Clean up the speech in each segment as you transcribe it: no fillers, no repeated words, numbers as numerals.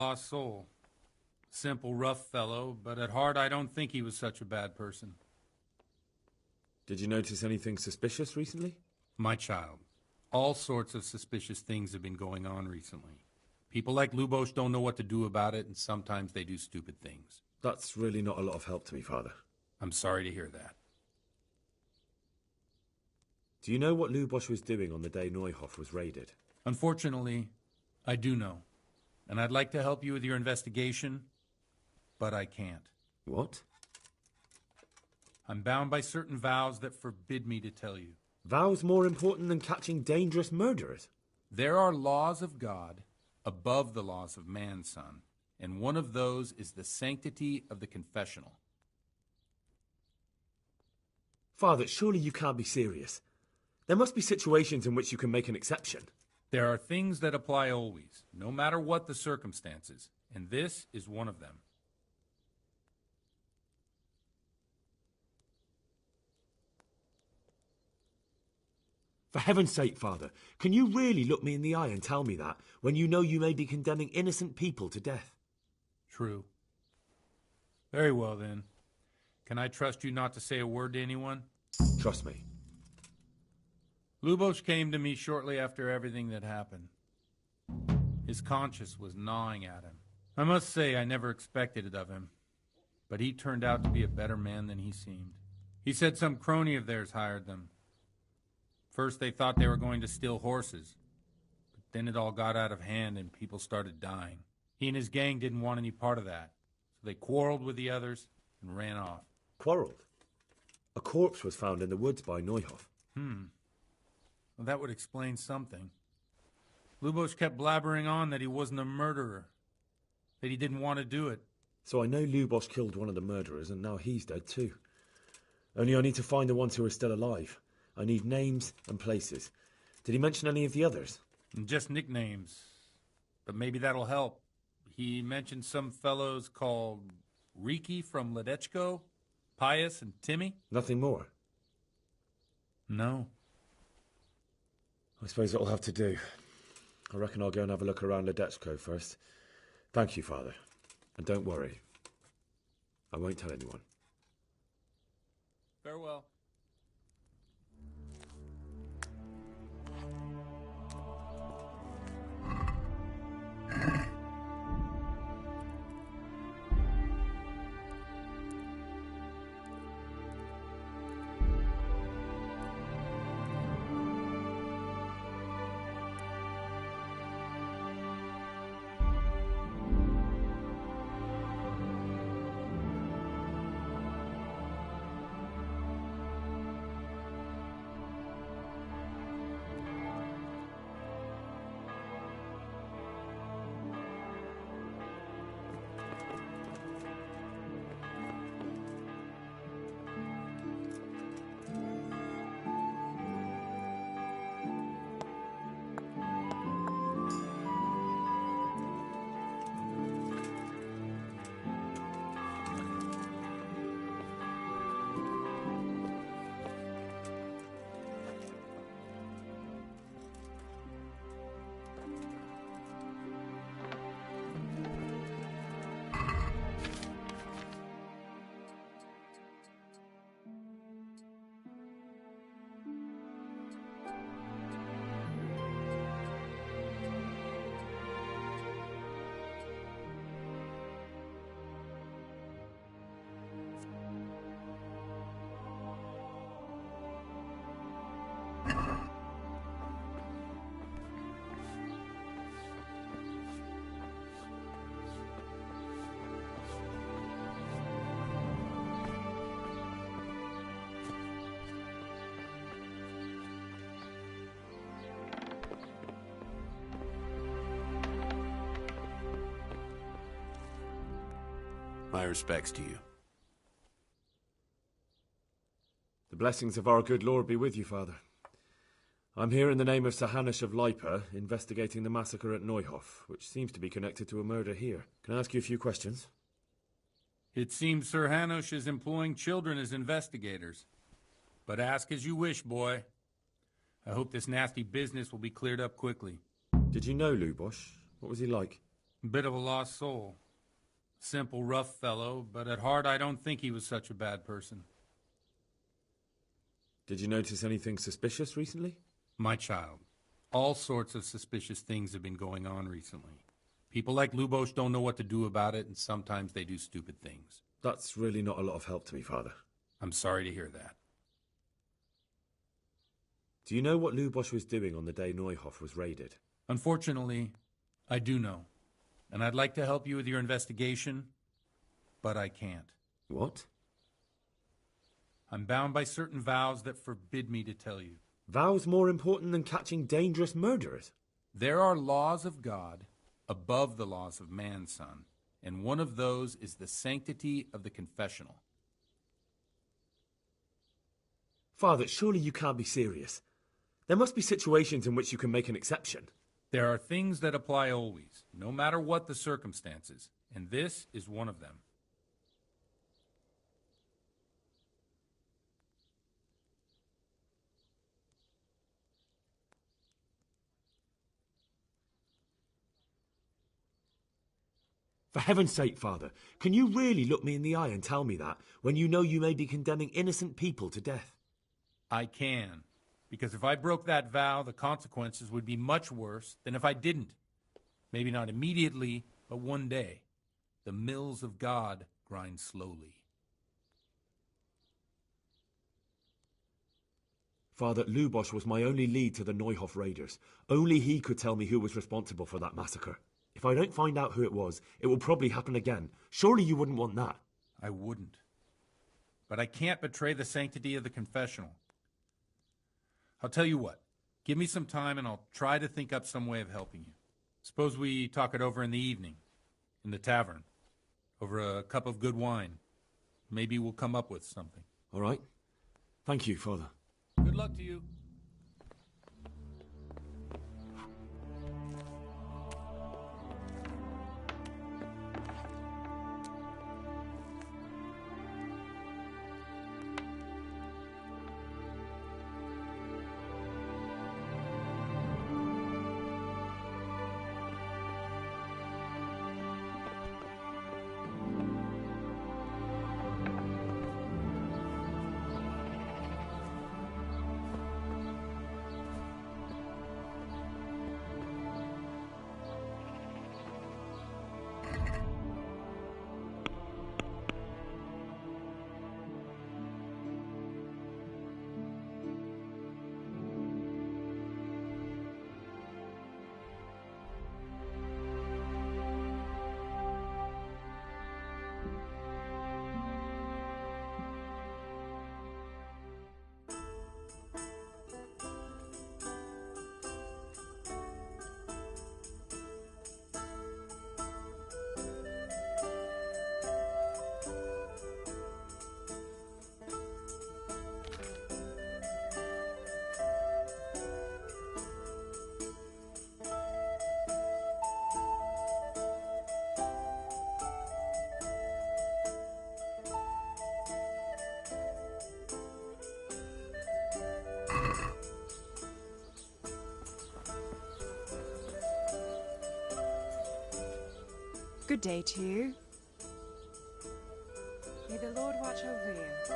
Lost soul. Simple, rough fellow, but at heart I don't think he was such a bad person. Did you notice anything suspicious recently? My child, all sorts of suspicious things have been going on recently. People like Lubos don't know what to do about it, and sometimes they do stupid things. That's really not a lot of help to me, Father. I'm sorry to hear that. Do you know what Lubos was doing on the day Neuhoff was raided? Unfortunately, I do know. And I'd like to help you with your investigation, but I can't. What? I'm bound by certain vows that forbid me to tell you. Vows more important than catching dangerous murderers? There are laws of God above the laws of man, son, and one of those is the sanctity of the confessional. Father, surely you can't be serious. There must be situations in which you can make an exception. There are things that apply always, no matter what the circumstances, and this is one of them. For heaven's sake, Father, can you really look me in the eye and tell me that when you know you may be condemning innocent people to death? True. Very well, then. Can I trust you not to say a word to anyone? Trust me. Lubos came to me shortly after everything that happened. His conscience was gnawing at him. I must say I never expected it of him, but he turned out to be a better man than he seemed. He said some crony of theirs hired them. First they thought they were going to steal horses, but then it all got out of hand and people started dying. He and his gang didn't want any part of that, so they quarreled with the others and ran off. Quarreled? A corpse was found in the woods by Neuhoff. Well, that would explain something. Lubos kept blabbering on that he wasn't a murderer, that he didn't want to do it. So I know Lubos killed one of the murderers, and now he's dead too. Only I need to find the ones who are still alive. I need names and places. Did he mention any of the others? Just nicknames, but maybe that'll help. He mentioned some fellows called Riki from Ledechko, Pius, and Timmy. Nothing more? No. I suppose it'll have to do. I reckon I'll go and have a look around Ledechko first. Thank you, Father. And don't worry. I won't tell anyone. Farewell. My respects to you. The blessings of our good Lord be with you, Father. I'm here in the name of Sir Hanush of Lipa, investigating the massacre at Neuhoff, which seems to be connected to a murder here. Can I ask you a few questions? It seems Sir Hanush is employing children as investigators. But ask as you wish, boy. I hope this nasty business will be cleared up quickly. Did you know Lubos? What was he like? A bit of a lost soul. Simple, rough fellow, but at heart I don't think he was such a bad person. Did you notice anything suspicious recently? My child, all sorts of suspicious things have been going on recently. People like Lubos don't know what to do about it, and sometimes they do stupid things. That's really not a lot of help to me, Father. I'm sorry to hear that. Do you know what Lubos was doing on the day Neuhof was raided? Unfortunately, I do know. And I'd like to help you with your investigation, but I can't. What? I'm bound by certain vows that forbid me to tell you. Vows more important than catching dangerous murderers? There are laws of God above the laws of man, son, and one of those is the sanctity of the confessional. Father, surely you can't be serious. There must be situations in which you can make an exception. There are things that apply always, no matter what the circumstances, and this is one of them. For heaven's sake, Father, can you really look me in the eye and tell me that when you know you may be condemning innocent people to death? I can, because if I broke that vow, the consequences would be much worse than if I didn't. Maybe not immediately, but one day. The mills of God grind slowly. Father, Lubos was my only lead to the Neuhof raiders. Only he could tell me who was responsible for that massacre. If I don't find out who it was, it will probably happen again. Surely you wouldn't want that. I wouldn't. But I can't betray the sanctity of the confessional. I'll tell you what. Give me some time and I'll try to think up some way of helping you. Suppose we talk it over in the evening, in the tavern, over a cup of good wine. Maybe we'll come up with something. All right. Thank you, Father. Good luck to you. Good day to you. May the Lord watch over you.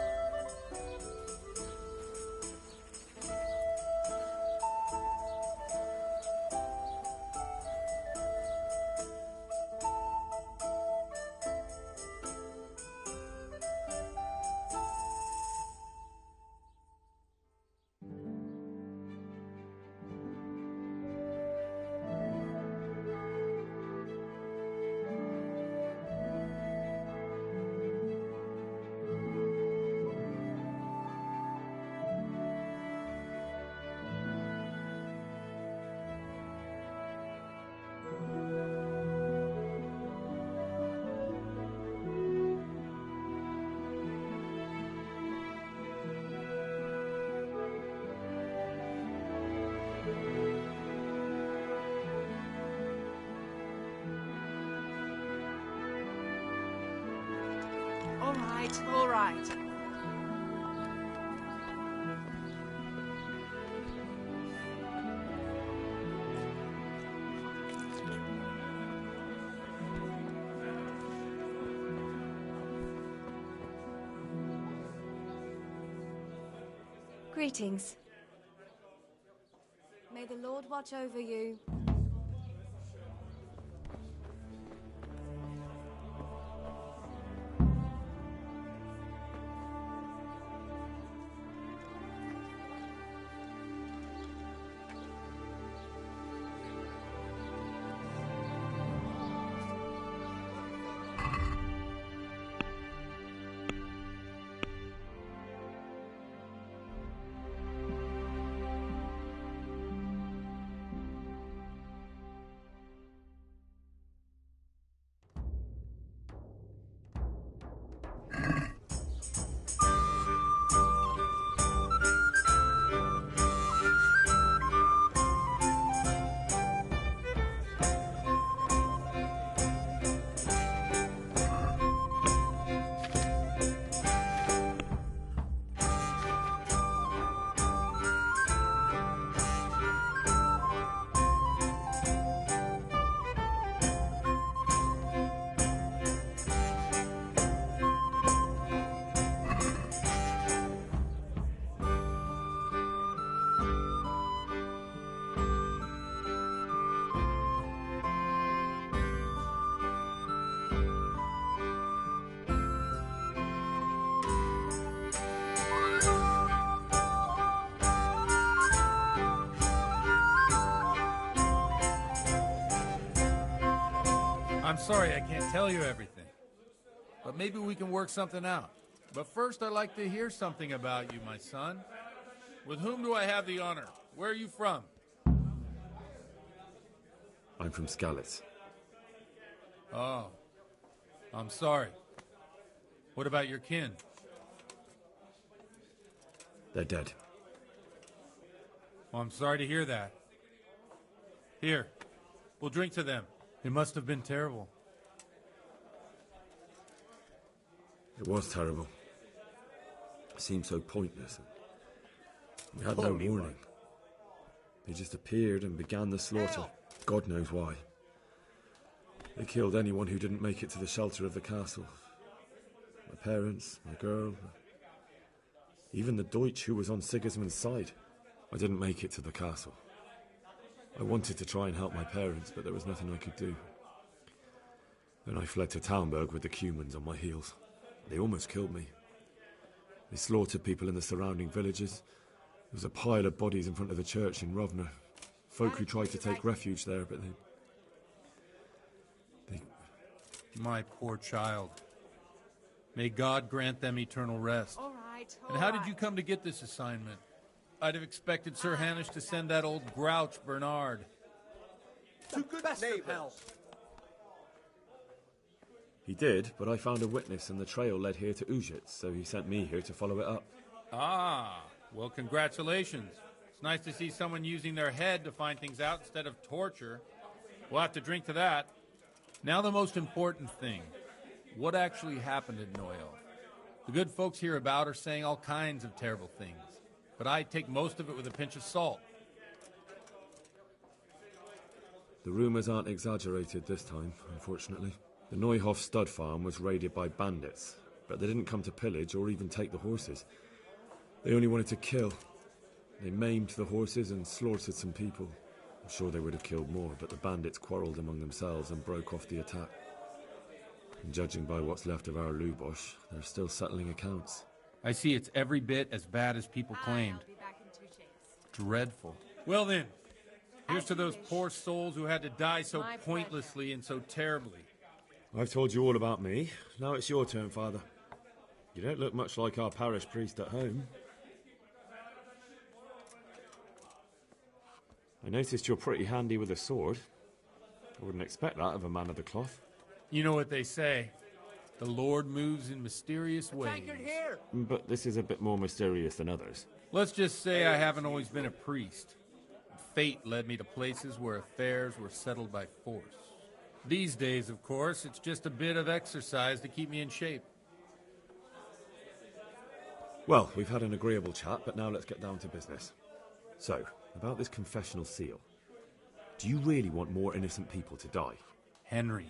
All right. Greetings. May the Lord watch over you. I'm sorry I can't tell you everything, but maybe we can work something out. But first, I'd like to hear something about you, my son. With whom do I have the honor? Where are you from? I'm from Skalitz. Oh, I'm sorry. What about your kin? They're dead. Well, I'm sorry to hear that. Here, we'll drink to them. It must have been terrible. It was terrible. It seemed so pointless. We had no warning. They just appeared and began the slaughter. God knows why. They killed anyone who didn't make it to the shelter of the castle. My parents, my girl, even the Deutsch who was on Sigismund's side. I didn't make it to the castle. I wanted to try and help my parents, but there was nothing I could do. Then I fled to Talmberg with the Cumans on my heels. They almost killed me. They slaughtered people in the surrounding villages. There was a pile of bodies in front of the church in Rovna. Folk who tried to take refuge there, but they... My poor child. May God grant them eternal rest. All right. And how did you come to get this assignment? I'd have expected Sir Hanish to send that old grouch, Bernard. To good neighbors. He did, but I found a witness and the trail led here to Ujitz, so he sent me here to follow it up. Ah, well, congratulations. It's nice to see someone using their head to find things out instead of torture. We'll have to drink to that. Now the most important thing. What actually happened at Neuhof? The good folks hereabout are saying all kinds of terrible things, but I take most of it with a pinch of salt. The rumours aren't exaggerated this time, unfortunately. The Neuhof stud farm was raided by bandits, but they didn't come to pillage or even take the horses. They only wanted to kill. They maimed the horses and slaughtered some people. I'm sure they would have killed more, but the bandits quarrelled among themselves and broke off the attack. And judging by what's left of our Lubosh, they're still settling accounts. I see it's every bit as bad as people claimed. I'll be back in 2 days. Dreadful. Well then, here's to those poor souls who had to die so My pointlessly and so terribly. I've told you all about me. Now it's your turn, Father. You don't look much like our parish priest at home. I noticed you're pretty handy with a sword. I wouldn't expect that of a man of the cloth. You know what they say. The Lord moves in mysterious ways. Tankard here. But this is a bit more mysterious than others. Let's just say I haven't always been a priest. Fate led me to places where affairs were settled by force. These days, of course, it's just a bit of exercise to keep me in shape. Well, we've had an agreeable chat, but now let's get down to business. So, about this confessional seal. Do you really want more innocent people to die? Henry,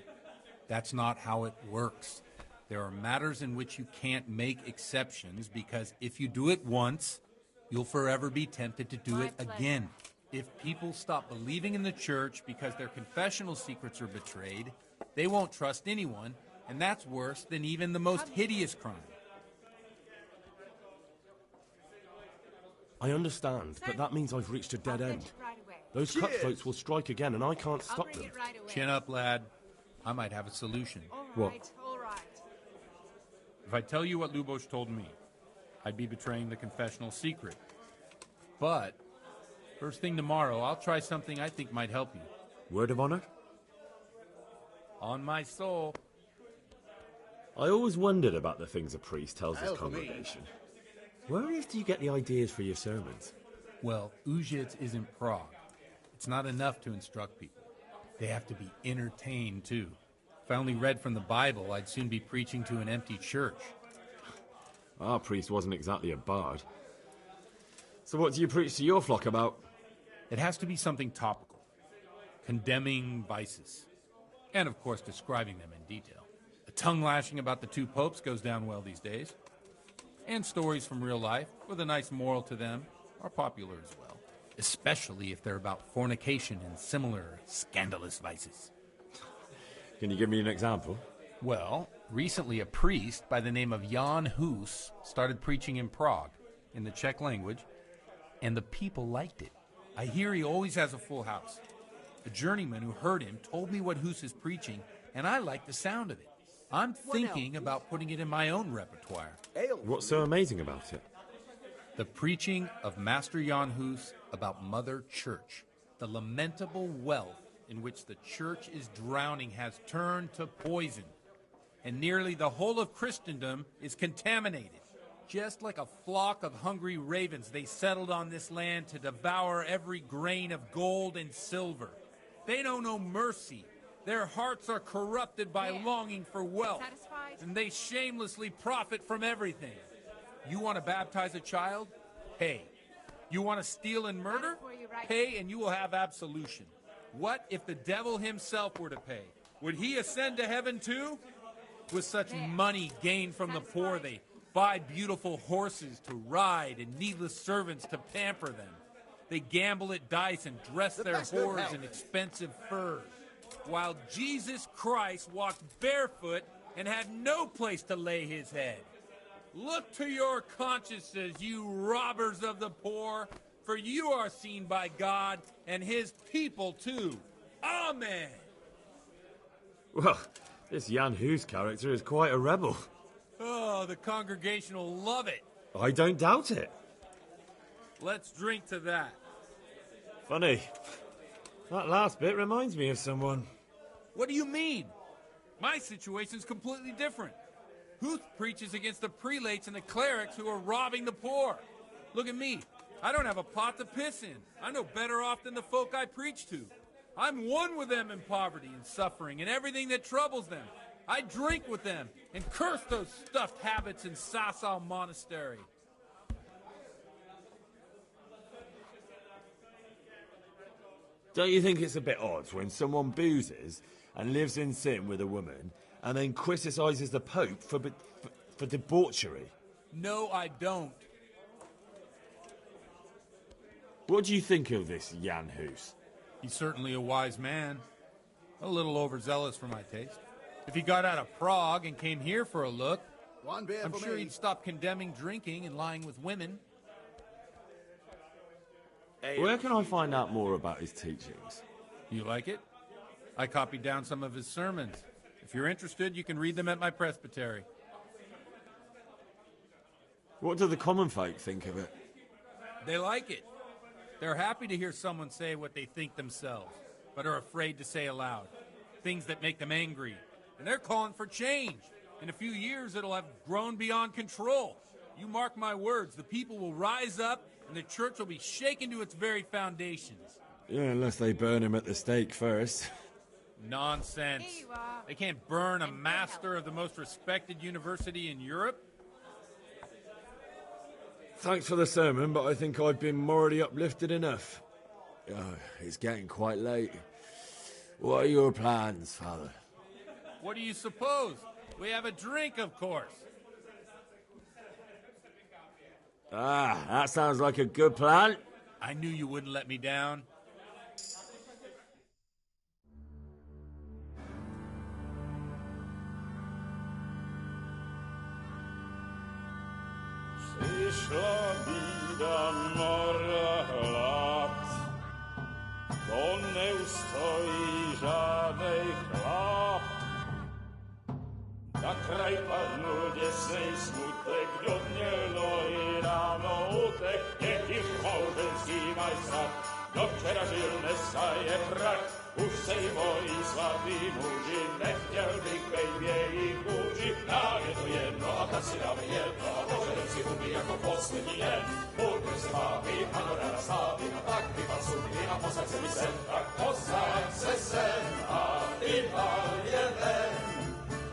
that's not how it works. There are matters in which you can't make exceptions because if you do it once, you'll forever be tempted to do My it pleasure. again. If people stop believing in the church because their confessional secrets are betrayed, they won't trust anyone, and that's worse than even the most hideous crime. I understand, but that means I've reached a dead I'll end. fetch it right away. Those Cheers. cutthroats will strike again, and I can't I'll stop bring them. it right away. Chin up, lad. I might have a solution. All What? right, all right. If I tell you what Lubos told me, I'd be betraying the confessional secret. But, first thing tomorrow, I'll try something I think might help you. Word of honor? On my soul. I always wondered about the things a priest tells his Hell for me. congregation. Where on earth do you get the ideas for your sermons? Well, Ujits isn't Prague. It's not enough to instruct people. They have to be entertained, too. If I only read from the Bible, I'd soon be preaching to an empty church. Our priest wasn't exactly a bard. So what do you preach to your flock about? It has to be something topical, condemning vices, and of course describing them in detail. A tongue lashing about the two popes goes down well these days, and stories from real life with a nice moral to them are popular as well, especially if they're about fornication and similar scandalous vices. Can you give me an example? Well, recently a priest by the name of Jan Hus started preaching in Prague, in the Czech language, and the people liked it. I hear he always has a full house. A journeyman who heard him told me what Hus is preaching, and I like the sound of it. I'm thinking about putting it in my own repertoire. Ale. What's so amazing about it? The preaching of Master Jan Hus about Mother Church. The lamentable wealth in which the church is drowning has turned to poison, and nearly the whole of Christendom is contaminated. Just like a flock of hungry ravens, they settled on this land to devour every grain of gold and silver. They know no mercy. Their hearts are corrupted by longing for wealth, Satisfied? and they shamelessly profit from everything. You want to baptize a child? Pay. You want to steal and murder? for you right Pay and you will have absolution. What if the devil himself were to pay? Would he ascend to heaven too? With such money gained from the poor, they buy beautiful horses to ride and needless servants to pamper them. They gamble at dice and dress their best of whores health. in expensive furs, while Jesus Christ walked barefoot and had no place to lay his head. Look to your consciences, you robbers of the poor, for you are seen by God and his people too. Amen. Well, this Jan Hus character is quite a rebel. Oh, the congregation will love it. I don't doubt it. Let's drink to that. Funny. That last bit reminds me of someone. What do you mean? My situation's completely different. Huth preaches against the prelates and the clerics who are robbing the poor. Look at me. I don't have a pot to piss in. I'm no better off than the folk I preach to. I'm one with them in poverty and suffering and everything that troubles them. I drink with them and curse those stuffed habits in Sasau Monastery. Don't you think it's a bit odd when someone boozes and lives in sin with a woman and then criticises the Pope for debauchery? No, I don't. What do you think of this Jan Hus? He's certainly a wise man. A little overzealous for my taste. If he got out of Prague and came here for a look, One beer I'm for sure me. he'd stop condemning drinking and lying with women. Where can I find out more about his teachings? You like it? I copied down some of his sermons. If you're interested, you can read them at my presbytery. What do the common folk think of it? They like it. They're happy to hear someone say what they think themselves, but are afraid to say aloud. Things that make them angry. And they're calling for change. In a few years, it'll have grown beyond control. You mark my words, the people will rise up and the church will be shaken to its very foundations. Yeah, unless they burn him at the stake first. Nonsense. Here you are. They can't burn a master of the most respected university in Europe. Thanks for the sermon, but I think I've been morally uplifted enough. Oh, it's getting quite late. What are your plans, Father? What do you suppose? We have a drink, of course. Ah, that sounds like a good plan. I knew you wouldn't let me down. Przyszła bida mora lat, to nie ustoi żadnej chlap. Na kraj panu dziesnej smutek wiodnielo i rano utek, niech ich małżeński majstat, do wczera żylne staje prak. Už sejmoj svatý muži, nechtěl bych bejbě jich kůži. Nám je to jedno a tak si dáme jedno a požadem si umí jako poslední jen. Budeme se bavit a no ráda slávit a tak vypal sudy a posaď se mi sem. Tak posaď se sem a vypal je ven.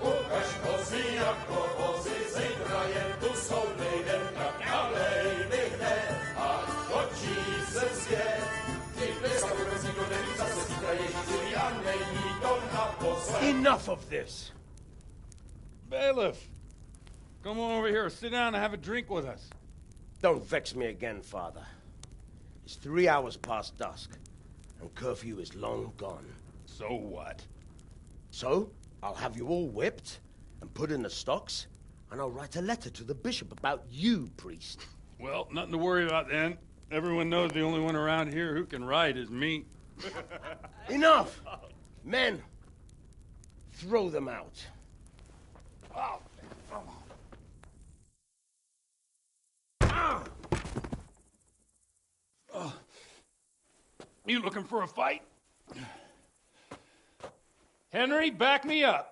Ukaž kozy jako vozy, zítra je tu soudnej den. Tak nalej mi hned a točí se svět. Enough of this! Bailiff! Come on over here, sit down and have a drink with us. Don't vex me again, Father. It's 3 hours past dusk, and curfew is long gone. So what? So, I'll have you all whipped, and put in the stocks, and I'll write a letter to the bishop about you, priest. Well, nothing to worry about then. Everyone knows the only one around here who can write is me. Enough! Men, throw them out. You looking for a fight? Henry, back me up.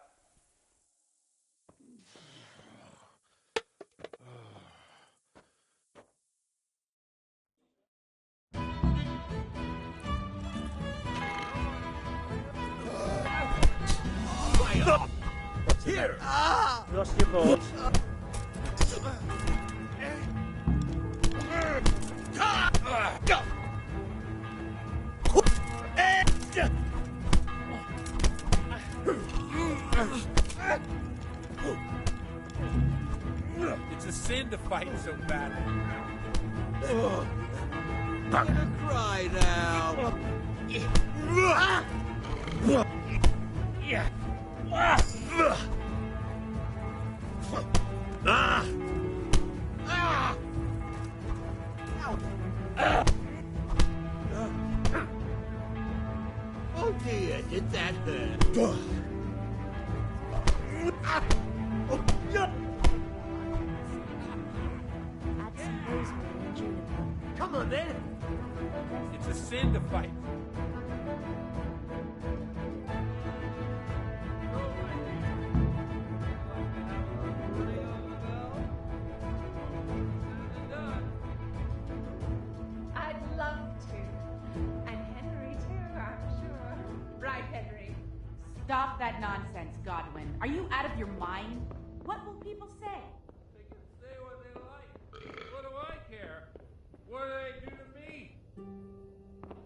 Here! Lost your balls. It's a sin to fight so badly. Cry now. Oh dear, did that hurt? Come on then. It's a sin to fight. I'd love to. And Henry too, I'm sure. Right, Henry? Stop that nonsense, Godwin. Are you out of your mind? What will people say? They can say what they like. What do I care? What do they do to me?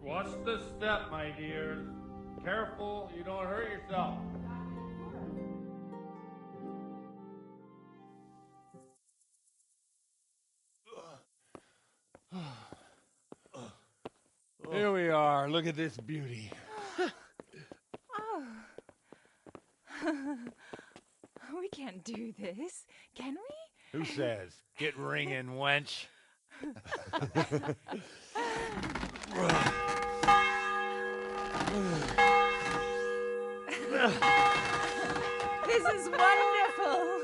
Watch the step, my dears. Careful, you don't hurt yourself. Here we are. Look at this beauty. We can't do this, can we? Who says? Get ringing, wench. This is wonderful.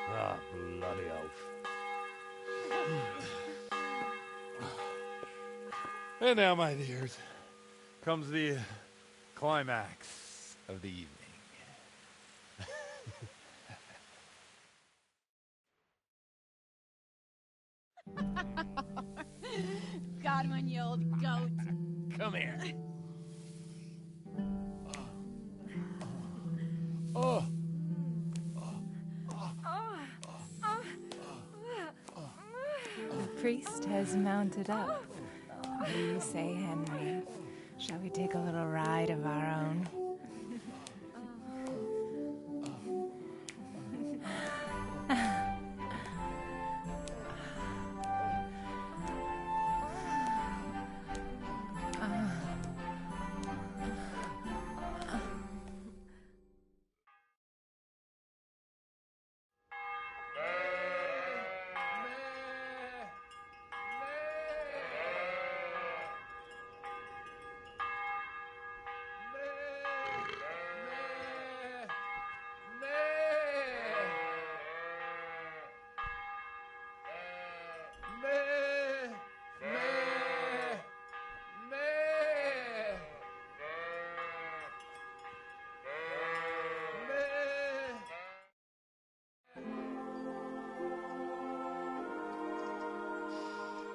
Ah, bloody oath. And now, my dears, comes the climax of the evening. Godwin, you old goat. Come here. Oh. The priest has mounted up. What do you say, Henry? Shall we take a little ride of our own?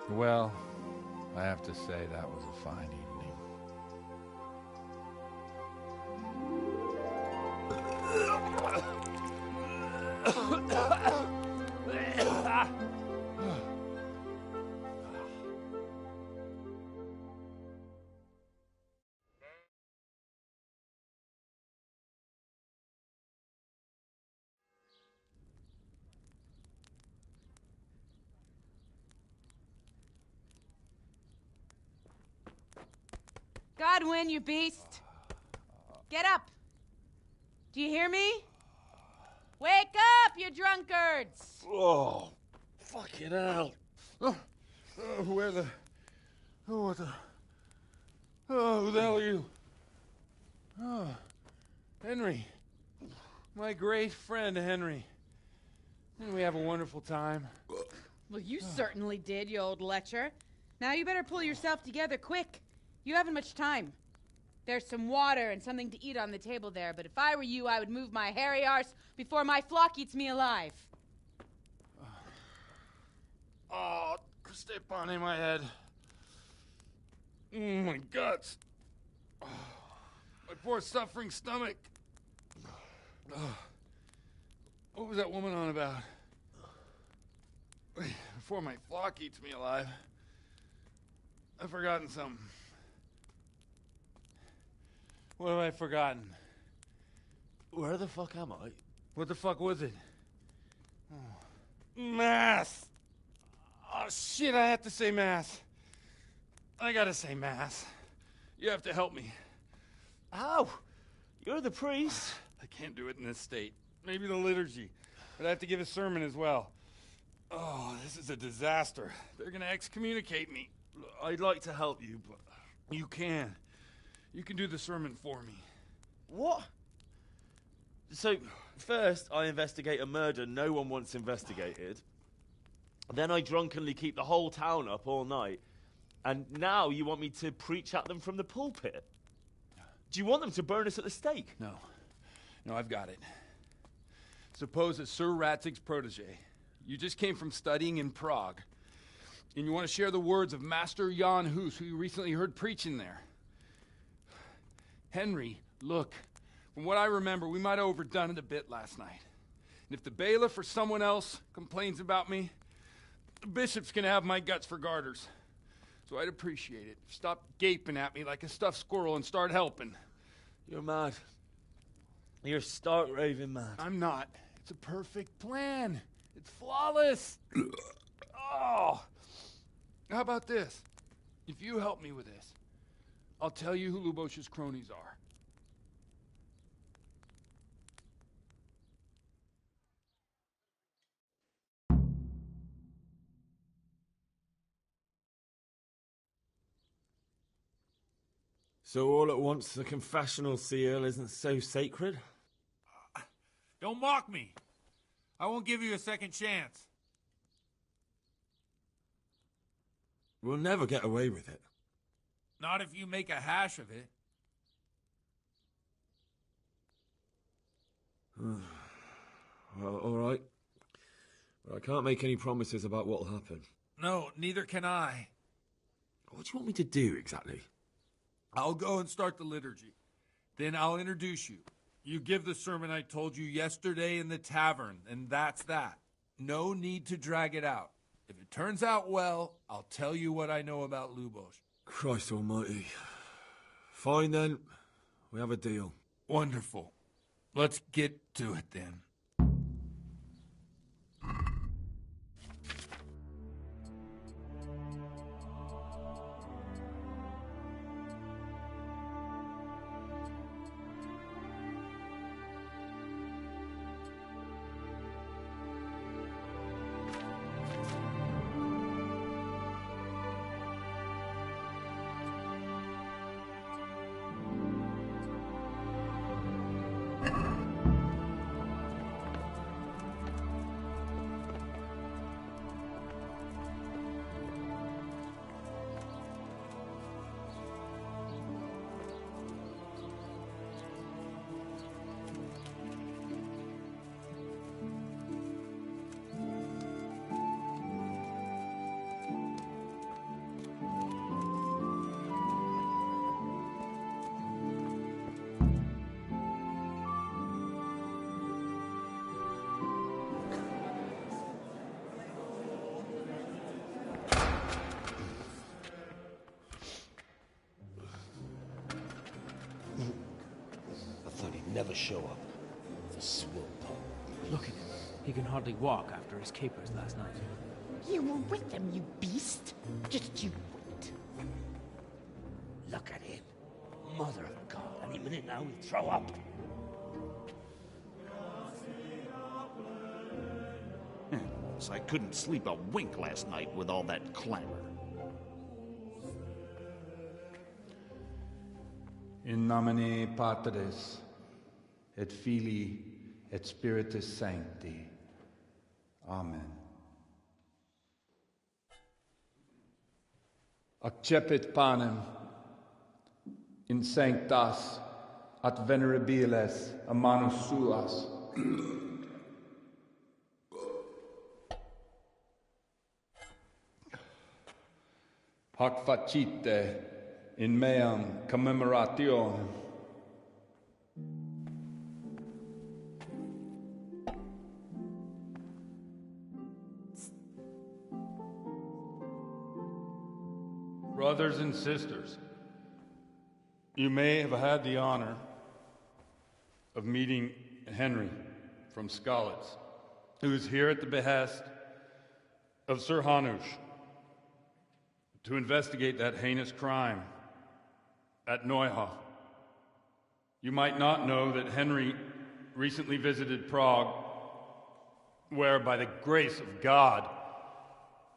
Well, I have to say that was a fine evening. Godwin, you beast! Get up! Do you hear me? Wake up, you drunkards! Oh, fucking hell. Where the... Oh, what the... Oh, who the hell are you? Oh, Henry. My great friend, Henry. Didn't we have a wonderful time? Well, you certainly did, you old lecher. Now you better pull yourself together quick. You haven't much time. There's some water and something to eat on the table there, but if I were you, I would move my hairy arse before my flock eats me alive. Oh, step on in my head. My guts. Oh, my poor suffering stomach. Oh, what was that woman on about? Before my flock eats me alive. I've forgotten something. What have I forgotten? Where the fuck am I? What the fuck was it? Oh. Mass! Oh, shit, I have to say mass. I gotta say mass. You have to help me. How? You're the priest. I can't do it in this state. Maybe the liturgy. But I have to give a sermon as well. Oh, this is a disaster. They're gonna excommunicate me. I'd like to help you, but... You can. You can do the sermon for me. What? So, first I investigate a murder no one wants investigated. Then I drunkenly keep the whole town up all night. And now you want me to preach at them from the pulpit? Do you want them to burn us at the stake? No. No, I've got it. Suppose that Sir Ratzig's protege. You just came from studying in Prague. And you want to share the words of Master Jan Hus, who you recently heard preaching there. Henry, look, from what I remember, we might have overdone it a bit last night. And if the bailiff or someone else complains about me, the bishop's gonna have my guts for garters. So I'd appreciate it. Stop gaping at me like a stuffed squirrel and start helping. You're mad. You're stark raving mad. I'm not. It's a perfect plan. It's flawless. Oh. How about this? If you help me with this, I'll tell you who Lubosh's cronies are. So all at once the confessional seal isn't so sacred? Don't mock me. I won't give you a second chance. We'll never get away with it. Not if you make a hash of it. Well, all right. But I can't make any promises about what'll happen. No, neither can I. What do you want me to do, exactly? I'll go and start the liturgy. Then I'll introduce you. You give the sermon I told you yesterday in the tavern, and that's that. No need to drag it out. If it turns out well, I'll tell you what I know about Lubosh. Christ almighty. Fine then. We have a deal. Wonderful. Let's get to it then. never show up. The swill pole. Look at him. He can hardly walk after his capers last night. You were with them, you beast. Just you wait. Look at him. Mother of God, any minute now he'll throw up. So I couldn't sleep a wink last night with all that clamor. In nomine Patris, et Filii, et Spiritus Sancti. Amen. Accepit panem in sanctas at venerabiles a manus suas. Hac facite in meam commemorationem. Brothers and sisters, you may have had the honor of meeting Henry from Skalitz, who is here at the behest of Sir Hanush to investigate that heinous crime at Neuhof. You might not know that Henry recently visited Prague, where, by the grace of God,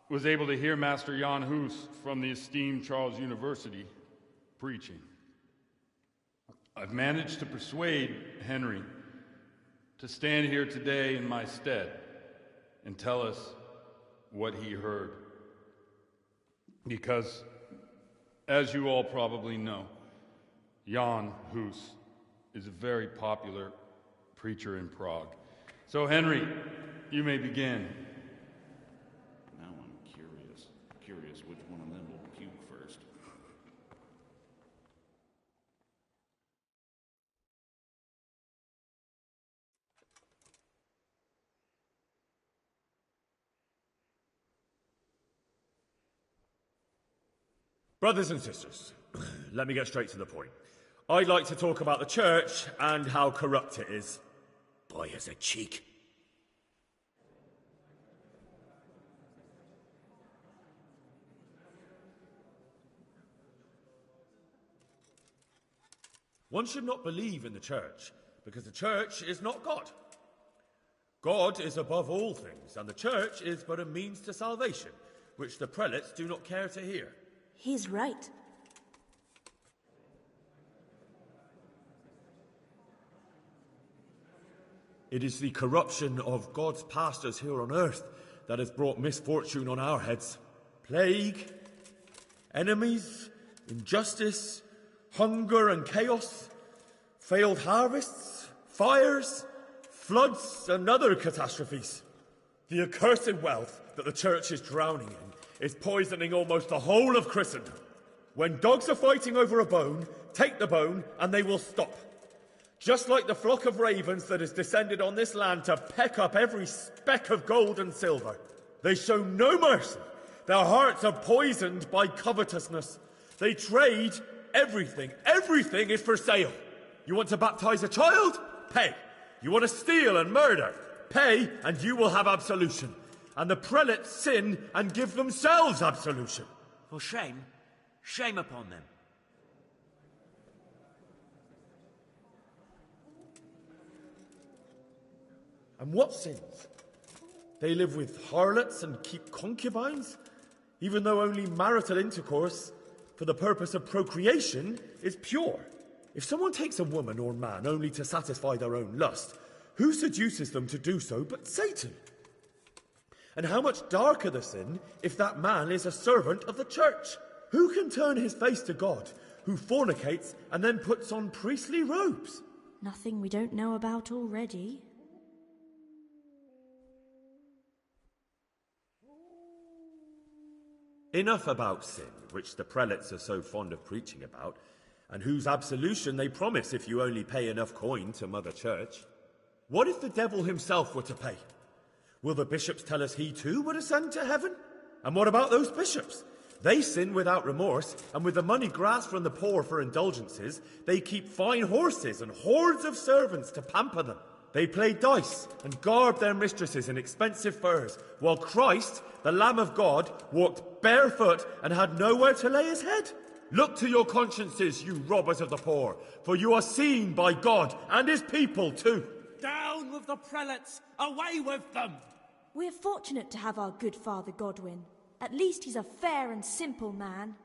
was able to hear Master Jan Hus from the esteemed Charles University preaching. I've managed to persuade Henry to stand here today in my stead and tell us what he heard. Because, as you all probably know, Jan Hus is a very popular preacher in Prague. So, Henry, you may begin. Now I'm curious which one of them will puke first. Brothers and sisters, let me get straight to the point. I'd like to talk about the church and how corrupt it is. Boy has a cheek. One should not believe in the church, because the church is not God. God is above all things, and the church is but a means to salvation, which the prelates do not care to hear. He's right. It is the corruption of God's pastors here on earth that has brought misfortune on our heads. Plague, enemies, injustice, hunger and chaos, failed harvests, fires, floods and other catastrophes. The accursed wealth that the church is drowning in is poisoning almost the whole of Christendom. When dogs are fighting over a bone, take the bone and they will stop. Just like the flock of ravens that has descended on this land to peck up every speck of gold and silver. They show no mercy. Their hearts are poisoned by covetousness. They trade everything. Everything is for sale. You want to baptize a child? Pay. You want to steal and murder? Pay, and you will have absolution. And the prelates sin and give themselves absolution. For shame. Shame upon them. And what sins? They live with harlots and keep concubines, even though only marital intercourse for the purpose of procreation is pure. If someone takes a woman or man only to satisfy their own lust, who seduces them to do so but Satan? And how much darker the sin if that man is a servant of the church? Who can turn his face to God, who fornicates and then puts on priestly robes? Nothing we don't know about already. Enough about sin, which the prelates are so fond of preaching about, and whose absolution they promise if you only pay enough coin to Mother Church. What if the devil himself were to pay? Will the bishops tell us he too would ascend to heaven? And what about those bishops? They sin without remorse, and with the money grasped from the poor for indulgences, they keep fine horses and hordes of servants to pamper them. They play dice and garb their mistresses in expensive furs, while Christ, the Lamb of God, walked barefoot and had nowhere to lay his head. Look to your consciences, you robbers of the poor, for you are seen by God and his people too. Down with the prelates! Away with them! We're fortunate to have our good Father Godwin. At least he's a fair and simple man.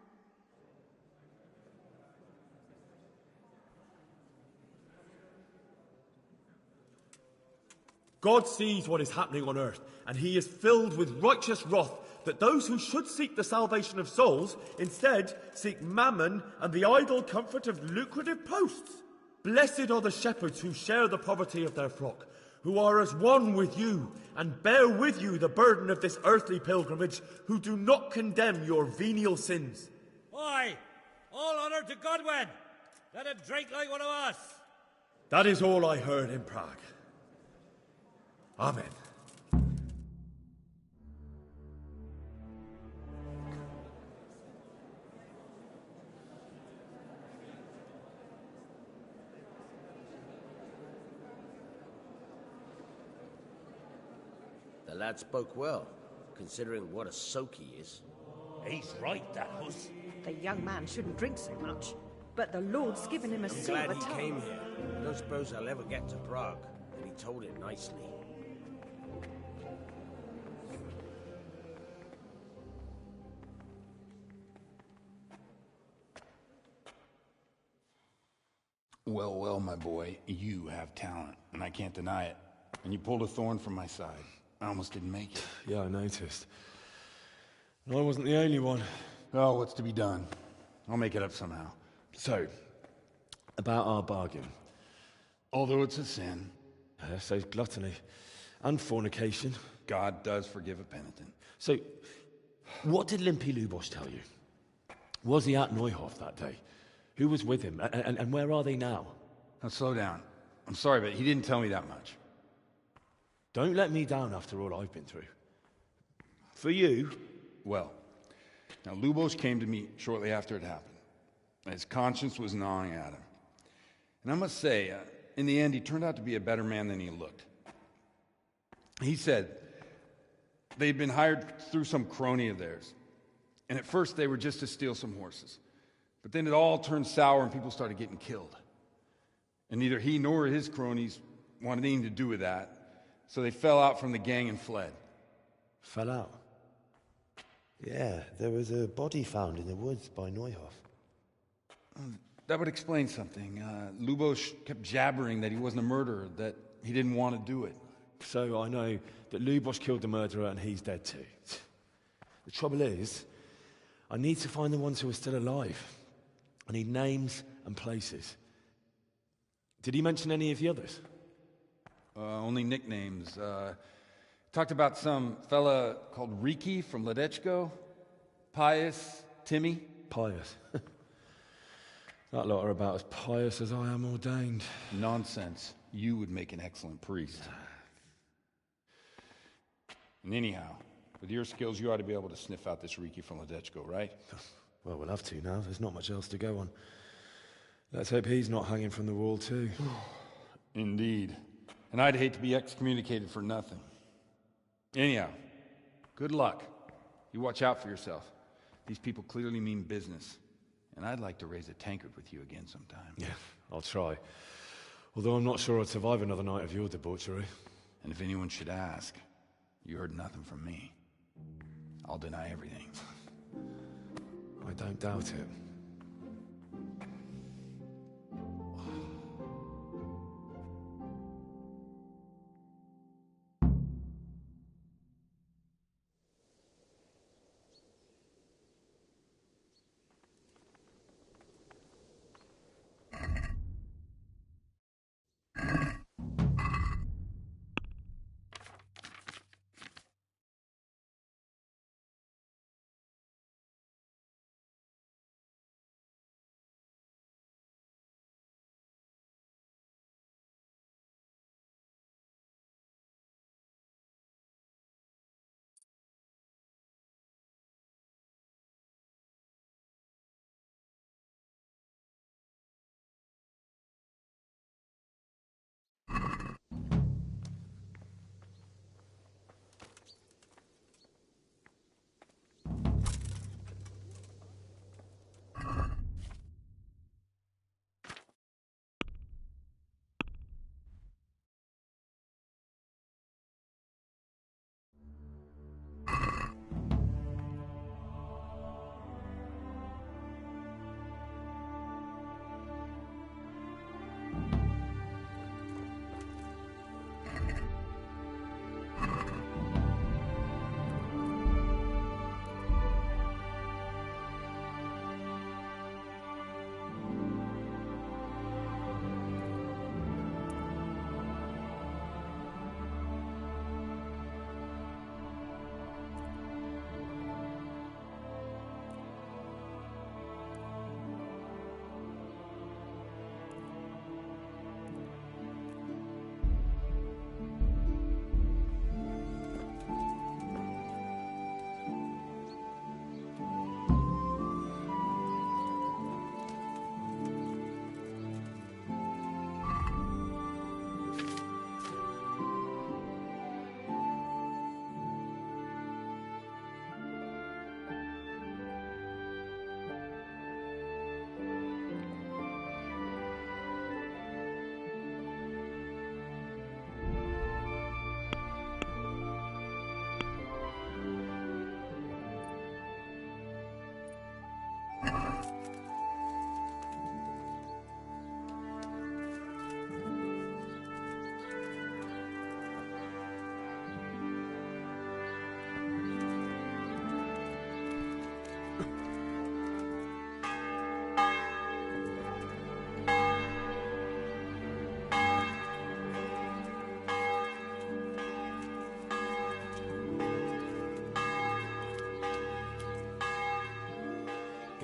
God sees what is happening on earth, and he is filled with righteous wrath that those who should seek the salvation of souls instead seek mammon and the idle comfort of lucrative posts. Blessed are the shepherds who share the poverty of their flock, who are as one with you and bear with you the burden of this earthly pilgrimage, who do not condemn your venial sins. Aye, all honour to Godwin. Let him drink like one of us. That is all I heard in Prague. Amen. The lad spoke well, considering what a soak he is. He's right, that was. The young man shouldn't drink so much, but the Lord's given him a I'm silver glad he tongue. came here. I don't suppose I'll ever get to Prague, and he told it nicely. Well, well, my boy, you have talent, and I can't deny it. And you pulled a thorn from my side. I almost didn't make it. Yeah, I noticed. I wasn't the only one. Oh, what's to be done? I'll make it up somehow. So, about our bargain. Although it's a sin. So gluttony and fornication. God does forgive a penitent. So, what did Limpy Lubosh tell you? Was he at Neuhof that day? Who was with him? And where are they now? Now, slow down. I'm sorry, but he didn't tell me that much. Don't let me down after all I've been through. For you... Well, now Lubosh came to me shortly after it happened. His conscience was gnawing at him. And I must say, in the end, he turned out to be a better man than he looked. He said they'd been hired through some crony of theirs. And at first they were just to steal some horses. But then it all turned sour and people started getting killed. And neither he nor his cronies wanted anything to do with that. So they fell out from the gang and fled. Fell out? Yeah, there was a body found in the woods by Neuhof. That would explain something. Lubosh kept jabbering that he wasn't a murderer, that he didn't want to do it. So I know that Lubosh killed the murderer and he's dead too. The trouble is, I need to find the ones who are still alive. I need names and places. Did he mention any of the others? Only nicknames. Talked about some fella called Riki from Ledechko, Pius, Timmy. Pius. That lot are about as pious as I am ordained. Nonsense. You would make an excellent priest. And anyhow, with your skills, you ought to be able to sniff out this Riki from Ledechko, right? Well, we'll have to now. There's not much else to go on. Let's hope he's not hanging from the wall too. Indeed. And I'd hate to be excommunicated for nothing. Anyhow, good luck. You watch out for yourself. These people clearly mean business. And I'd like to raise a tankard with you again sometime. Yeah, I'll try. Although I'm not sure I'd survive another night of your debauchery. And if anyone should ask, you heard nothing from me. I'll deny everything. I don't doubt it.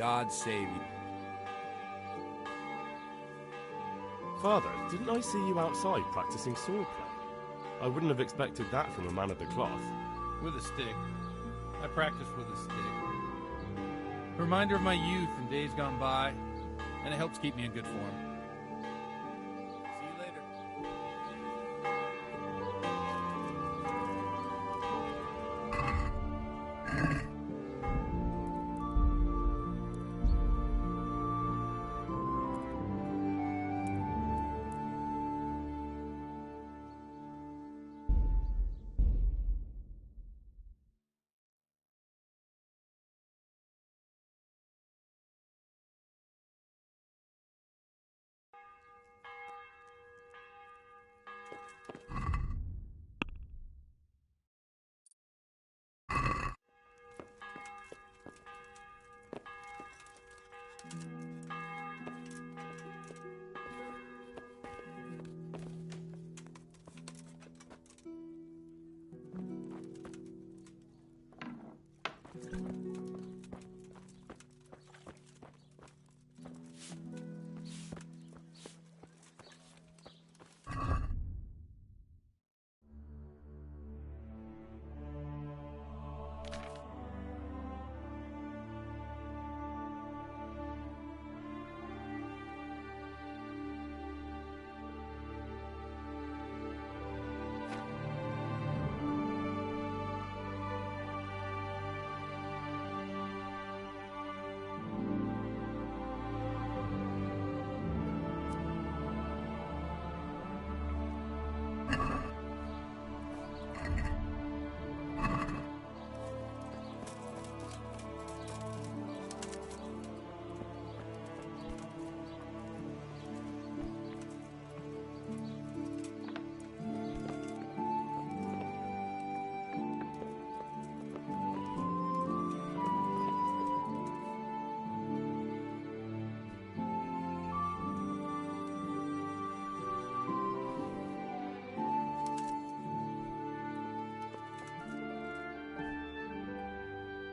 God save you. Father, didn't I see you outside practicing swordplay? I wouldn't have expected that from a man of the cloth. With a stick. I practice with a stick. A reminder of my youth and days gone by, and it helps keep me in good form. See you later.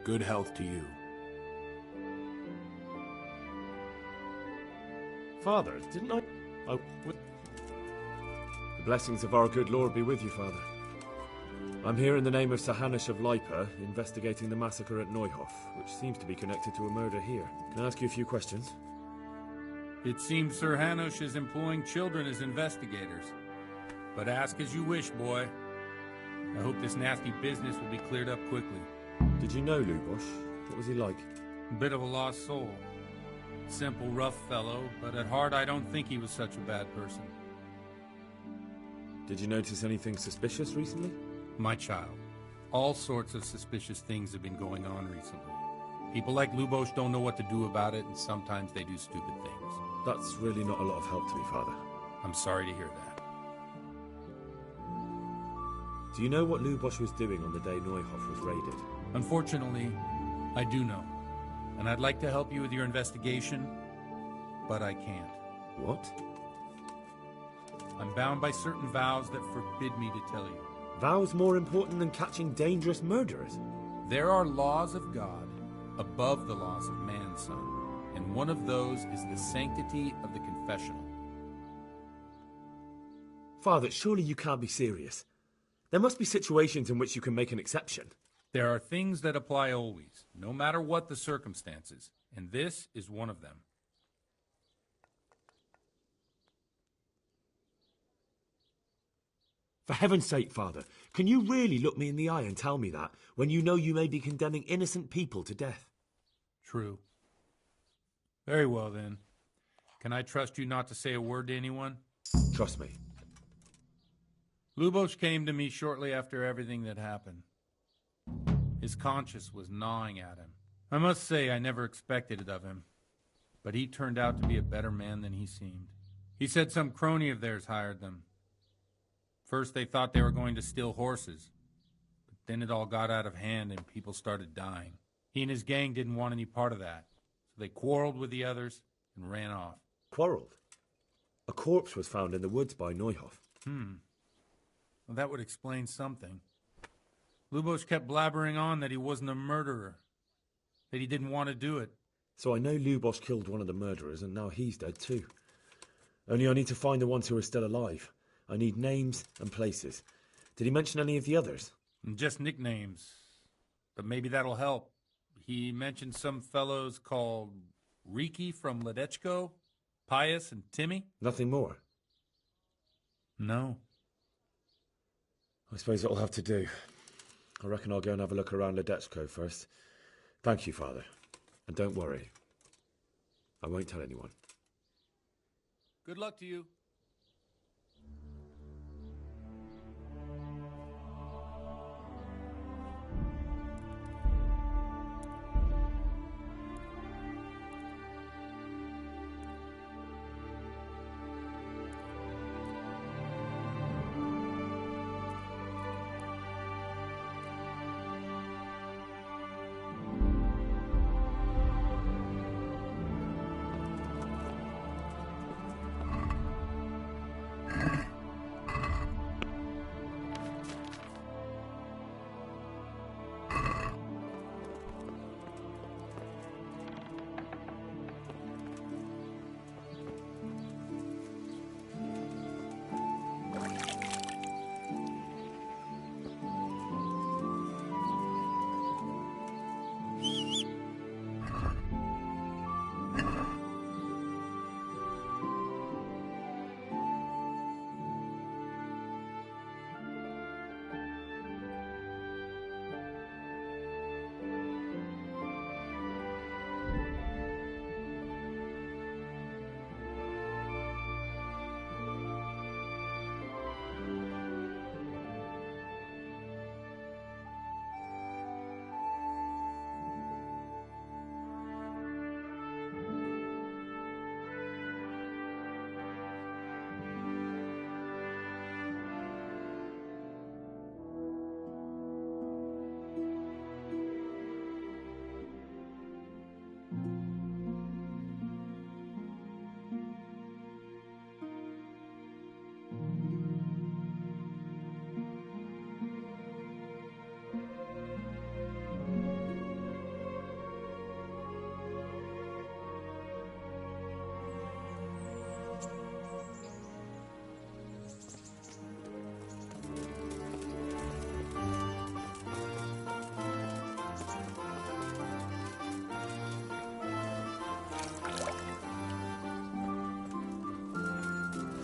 Good health to you. Father, didn't I... The blessings of our good Lord be with you, Father. I'm here in the name of Sir Hanush of Lipa, investigating the massacre at Neuhof, which seems to be connected to a murder here. Can I ask you a few questions? It seems Sir Hanush is employing children as investigators. But ask as you wish, boy. I hope this nasty business will be cleared up quickly. Did you know Lubosh? What was he like? A bit of a lost soul. Simple, rough fellow, but at heart I don't think he was such a bad person. Did you notice anything suspicious recently? My child, all sorts of suspicious things have been going on recently. People like Lubosh don't know what to do about it, and sometimes they do stupid things. That's really not a lot of help to me, Father. I'm sorry to hear that. Do you know what Lubosh was doing on the day Neuhof was raided? Unfortunately, I do know. And I'd like to help you with your investigation, but I can't. What? I'm bound by certain vows that forbid me to tell you. Vows more important than catching dangerous murderers? There are laws of God above the laws of man, son. And one of those is the sanctity of the confessional. Father, surely you can't be serious. There must be situations in which you can make an exception. There are things that apply always, no matter what the circumstances, and this is one of them. For heaven's sake, Father, can you really look me in the eye and tell me that, when you know you may be condemning innocent people to death? True. Very well, then. Can I trust you not to say a word to anyone? Trust me. Lubosh came to me shortly after everything that happened. His conscience was gnawing at him. I must say I never expected it of him, but he turned out to be a better man than he seemed. He said some crony of theirs hired them. First they thought they were going to steal horses, but then it all got out of hand and people started dying. He and his gang didn't want any part of that, so they quarreled with the others and ran off. Quarreled? A corpse was found in the woods by Neuhof. Well, that would explain something. Lubosh kept blabbering on that he wasn't a murderer, that he didn't want to do it. So I know Lubos killed one of the murderers, and now he's dead too. Only I need to find the ones who are still alive. I need names and places. Did he mention any of the others? Just nicknames. But maybe that'll help. He mentioned some fellows called Riki from Ledechko, Pius and Timmy. Nothing more? No. I suppose it'll have to do. I reckon I'll go and have a look around Ledechko first. Thank you, Father. And don't worry. I won't tell anyone. Good luck to you.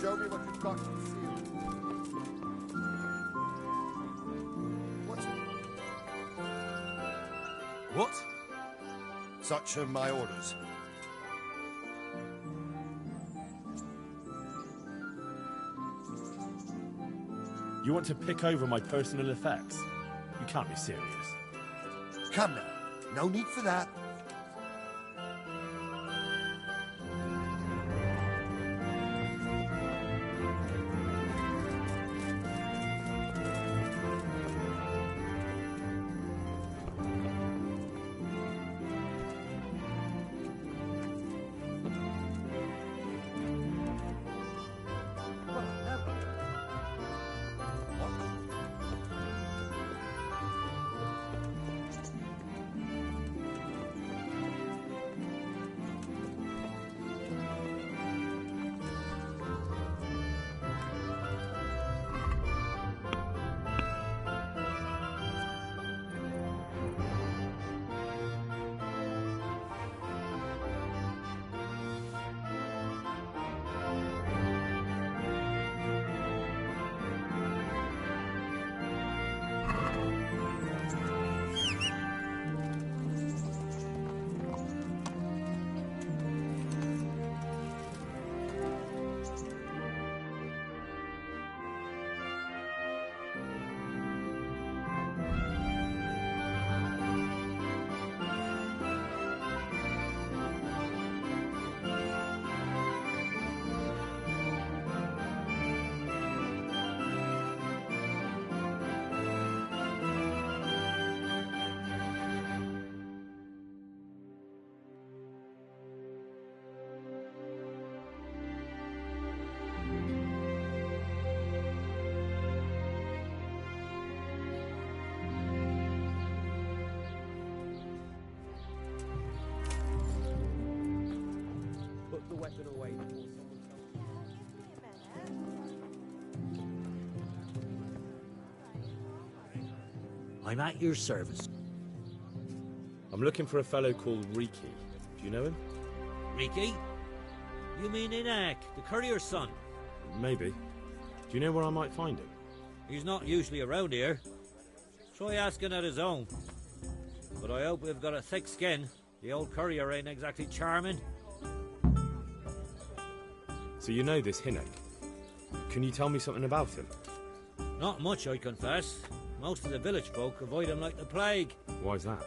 Show me what you've got concealed. What? Such are my orders. You want to pick over my personal effects? You can't be serious. Come now. No need for that. I'm at your service. I'm looking for a fellow called Riki. Do you know him? Riki? You mean Inak, the courier's son? Maybe. Do you know where I might find him? He's not usually around here. Try asking at his own. But I hope we've got a thick skin. The old courier ain't exactly charming. So you know this Hinek. Can you tell me something about him? Not much, I confess. Most of the village folk avoid him like the plague. Why's that?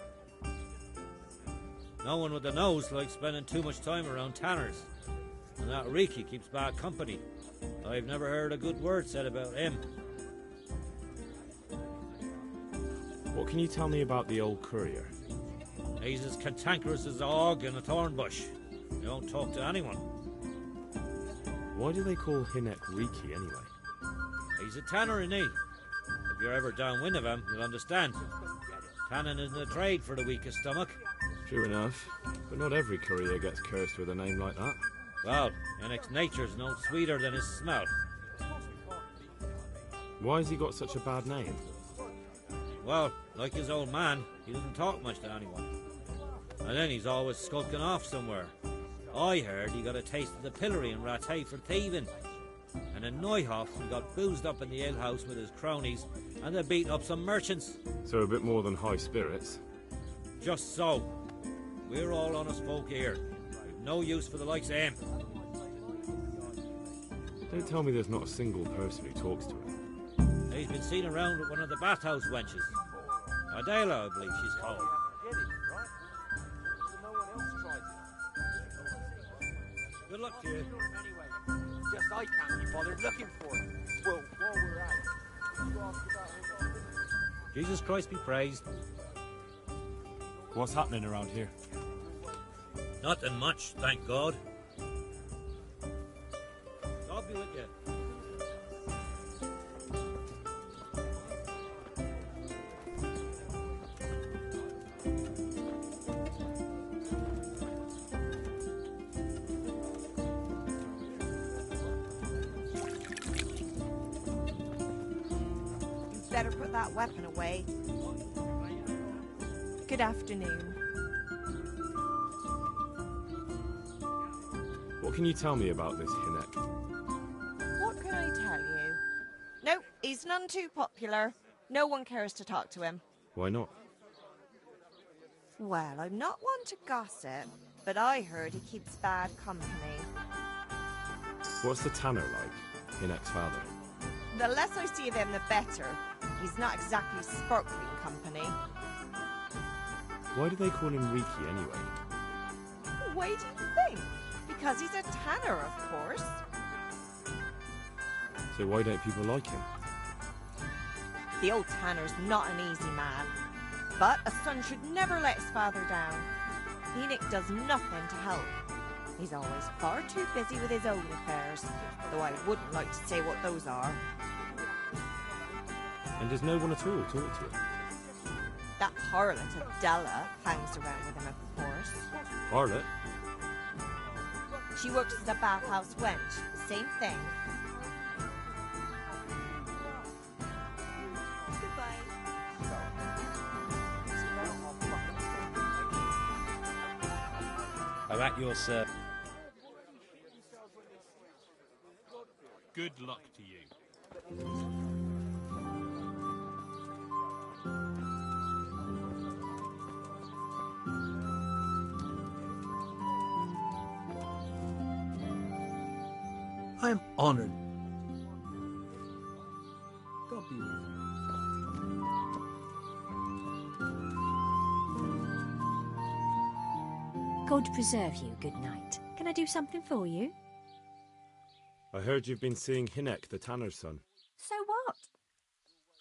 No one with a nose likes spending too much time around tanners. And that Riki keeps bad company. I've never heard a good word said about him. What can you tell me about the old courier? He's as cantankerous as a hog in a thorn bush. He won't talk to anyone. Why do they call Hinek Riki anyway? He's a tanner, isn't he? If you're ever downwind of him, you'll understand. Tanning isn't a trade for the weakest stomach. True enough, but not every courier gets cursed with a name like that. Well, Hinek's nature's no sweeter than his smell. Why has he got such a bad name? Well, like his old man, he doesn't talk much to anyone. And then he's always skulking off somewhere. I heard he got a taste of the pillory in Rattay for thieving. And in Neuhof, he got boozed up in the alehouse with his cronies, and they beat up some merchants. So a bit more than high spirits. Just so. We're all honest folk here. We've no use for the likes of him. Don't tell me there's not a single person who talks to him. He's been seen around with one of the bathhouse wenches. Adela, I believe she's called. Good luck to you. Just I can't be bothered looking for it. Well, while we're at it, you ask about him. Jesus Christ be praised. What's happening around here? Nothing much, thank God. God be with you. You'd better put that weapon away. Good afternoon. What can you tell me about this Hinek? What can I tell you? No, he's none too popular. No one cares to talk to him. Why not? Well, I'm not one to gossip, but I heard he keeps bad company. What's the tanner like, Hinek's father? The less I see of him, the better. He's not exactly sparkling company. Why do they call him Riki anyway? Why do you think? Because he's a tanner, of course. So why don't people like him? The old tanner's not an easy man, but a son should never let his father down. Enoch does nothing to help. He's always far too busy with his own affairs, though I wouldn't like to say what those are. And does no one at all talk to him? That harlot of Della hangs around with him, of course. Harlot? She works as a bathhouse wench. Same thing. I'm at your service. Good luck to you. I am honored. God be with you. God preserve you, good night. Can I do something for you? I heard you've been seeing Hinek, the tanner's son. So what?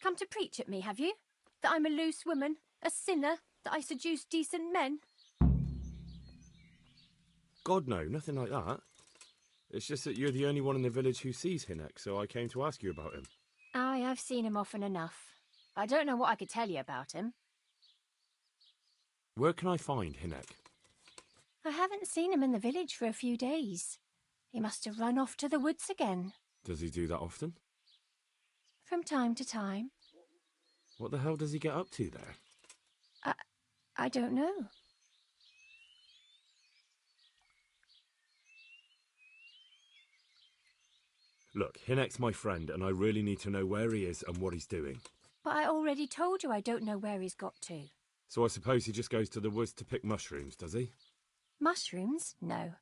Come to preach at me, have you? That I'm a loose woman, a sinner, that I seduce decent men? God, no, nothing like that. It's just that you're the only one in the village who sees Hinek, so I came to ask you about him. Aye, I've seen him often enough. I don't know what I could tell you about him. Where can I find Hinek? I haven't seen him in the village for a few days. He must have run off to the woods again. Does he do that often? From time to time. What the hell does he get up to there? I don't know. Look, Hinek's my friend, and I really need to know where he is and what he's doing. But I already told you I don't know where he's got to. So I suppose he just goes to the woods to pick mushrooms, does he? Mushrooms? No.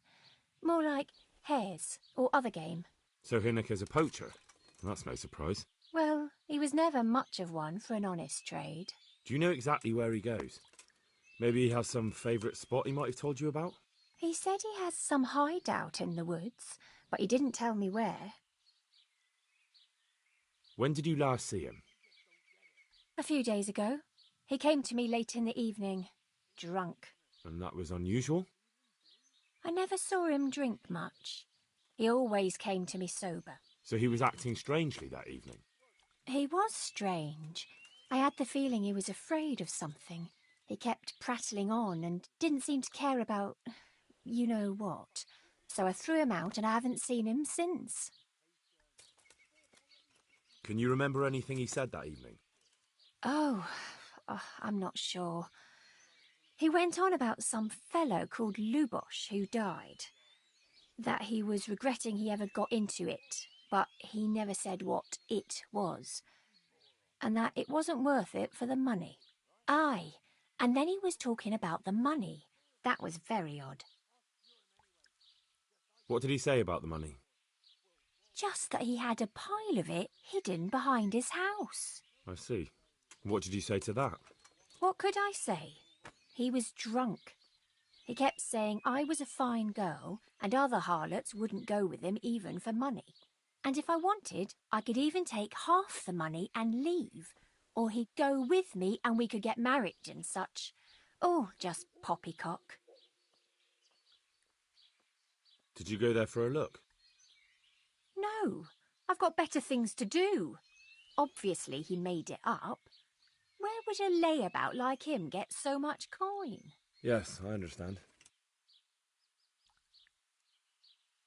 More like hares or other game. So Hinek is a poacher? That's no surprise. Well, he was never much of one for an honest trade. Do you know exactly where he goes? Maybe he has some favourite spot he might have told you about? He said he has some hideout in the woods, but he didn't tell me where. When did you last see him? A few days ago. He came to me late in the evening, drunk. And that was unusual? I never saw him drink much. He always came to me sober. So he was acting strangely that evening? He was strange. I had the feeling he was afraid of something. He kept prattling on and didn't seem to care about you know what. So I threw him out and I haven't seen him since. Can you remember anything he said that evening? Oh, I'm not sure. He went on about some fellow called Lubosh who died. That he was regretting he ever got into it, but he never said what it was. And that it wasn't worth it for the money. Aye, and then he was talking about the money. That was very odd. What did he say about the money? Just that he had a pile of it hidden behind his house. I see. What did you say to that? What could I say? He was drunk. He kept saying I was a fine girl and other harlots wouldn't go with him even for money. And if I wanted, I could even take half the money and leave. Or he'd go with me and we could get married and such. Oh, just poppycock. Did you go there for a look? No, I've got better things to do. Obviously he made it up. Where would a layabout like him get so much coin? Yes, I understand.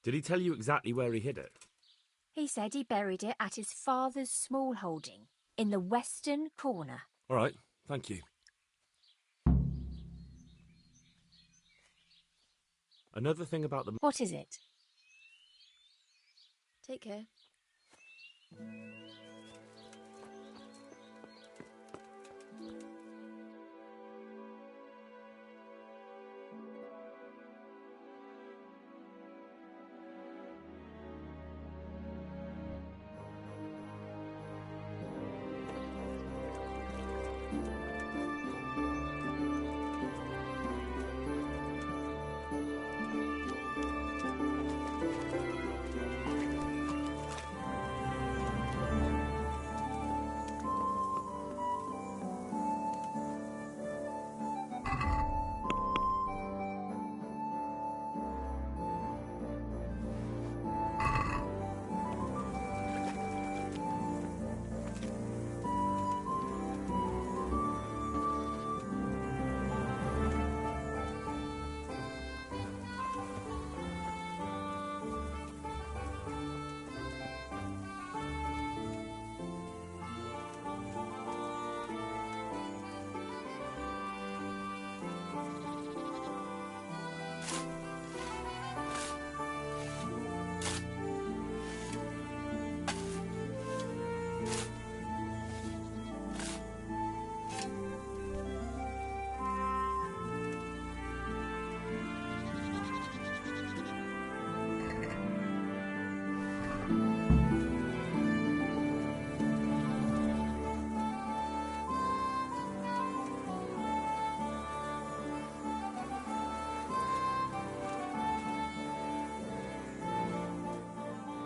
Did he tell you exactly where he hid it? He said he buried it at his father's small holding, in the western corner. All right, thank you. Another thing about the... What is it? Take care.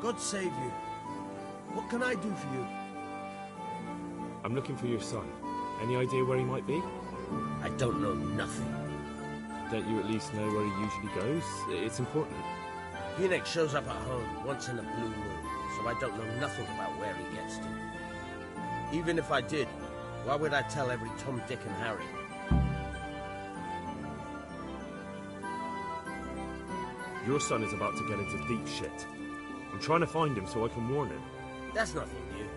God save you. What can I do for you? I'm looking for your son. Any idea where he might be? I don't know nothing. Don't you at least know where he usually goes? It's important. Hinek shows up at home once in a blue moon, so I don't know nothing about where he gets to. Even if I did, why would I tell every Tom, Dick and Harry? Your son is about to get into deep shit. I'm trying to find him so I can warn him. That's nothing new.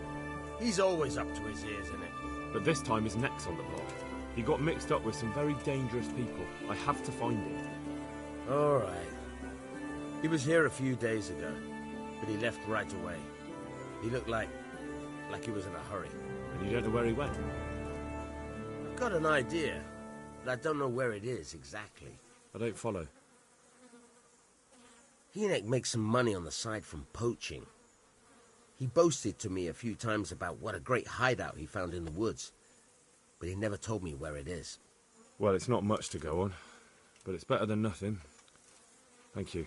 He's always up to his ears in it. But this time his neck's on the block. He got mixed up with some very dangerous people. I have to find him. All right. He was here a few days ago, but he left right away. He looked like he was in a hurry. And you don't know where he went? I've got an idea, but I don't know where it is exactly. I don't follow. Enoch makes some money on the side from poaching. He boasted to me a few times about what a great hideout he found in the woods, but he never told me where it is. Well, it's not much to go on, but it's better than nothing. Thank you.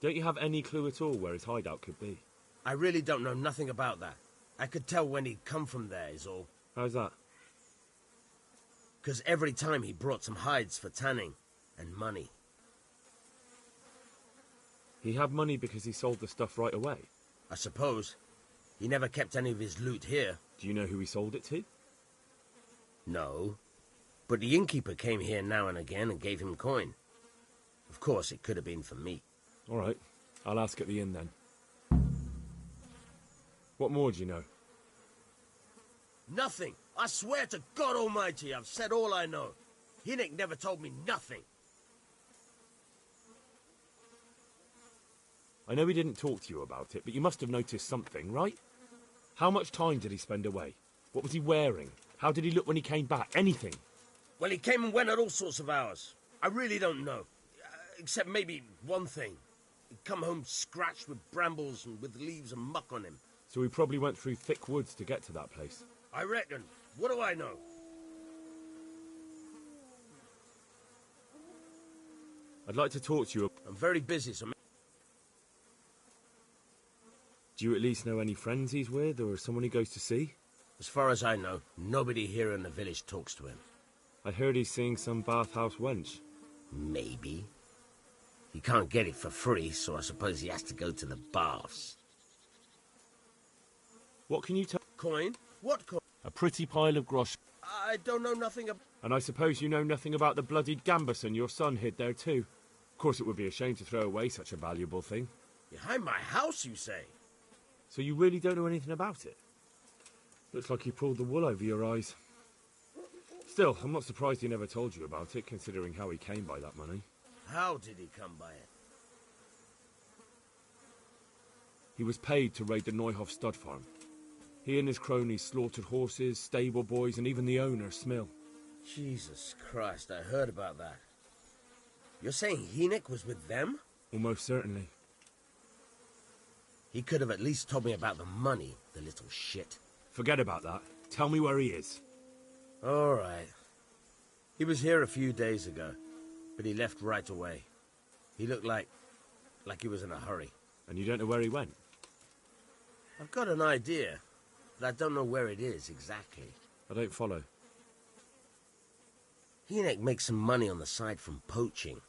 Don't you have any clue at all where his hideout could be? I really don't know nothing about that. I could tell when he'd come from there, is all. How's that? Because every time he brought some hides for tanning and money. He had money because he sold the stuff right away? I suppose. He never kept any of his loot here. Do you know who he sold it to? No. But the innkeeper came here now and again and gave him coin. Of course, it could have been for me. All right. I'll ask at the inn then. What more do you know? Nothing. I swear to God Almighty, I've said all I know. Enoch never told me nothing. I know he didn't talk to you about it, but you must have noticed something, right? How much time did he spend away? What was he wearing? How did he look when he came back? Anything? Well, he came and went at all sorts of hours. I really don't know. Except maybe one thing. He'd come home scratched with brambles and with leaves and muck on him. So he probably went through thick woods to get to that place. I reckon. What do I know? I'd like to talk to you. I'm very busy, so... Do you at least know any friends he's with, or someone he goes to see? As far as I know, nobody here in the village talks to him. I heard he's seeing some bathhouse wench. Maybe. He can't get it for free, so I suppose he has to go to the baths. What can you tell? Coin? What coin? A pretty pile of grosh. I don't know nothing about... And I suppose you know nothing about the bloodied gambeson your son hid there too. Of course it would be a shame to throw away such a valuable thing. Behind my house, you say? So you really don't know anything about it? Looks like you pulled the wool over your eyes. Still, I'm not surprised he never told you about it, considering how he came by that money. How did he come by it? He was paid to raid the Neuhoff stud farm. He and his cronies slaughtered horses, stable boys, and even the owner, Smill. Jesus Christ, I heard about that. You're saying Enoch was with them? Almost certainly. He could have at least told me about the money, the little shit. Forget about that. Tell me where he is. All right. He was here a few days ago, but he left right away. He looked like he was in a hurry. And you don't know where he went? I've got an idea, but I don't know where it is exactly. I don't follow. Enoch makes some money on the side from poaching.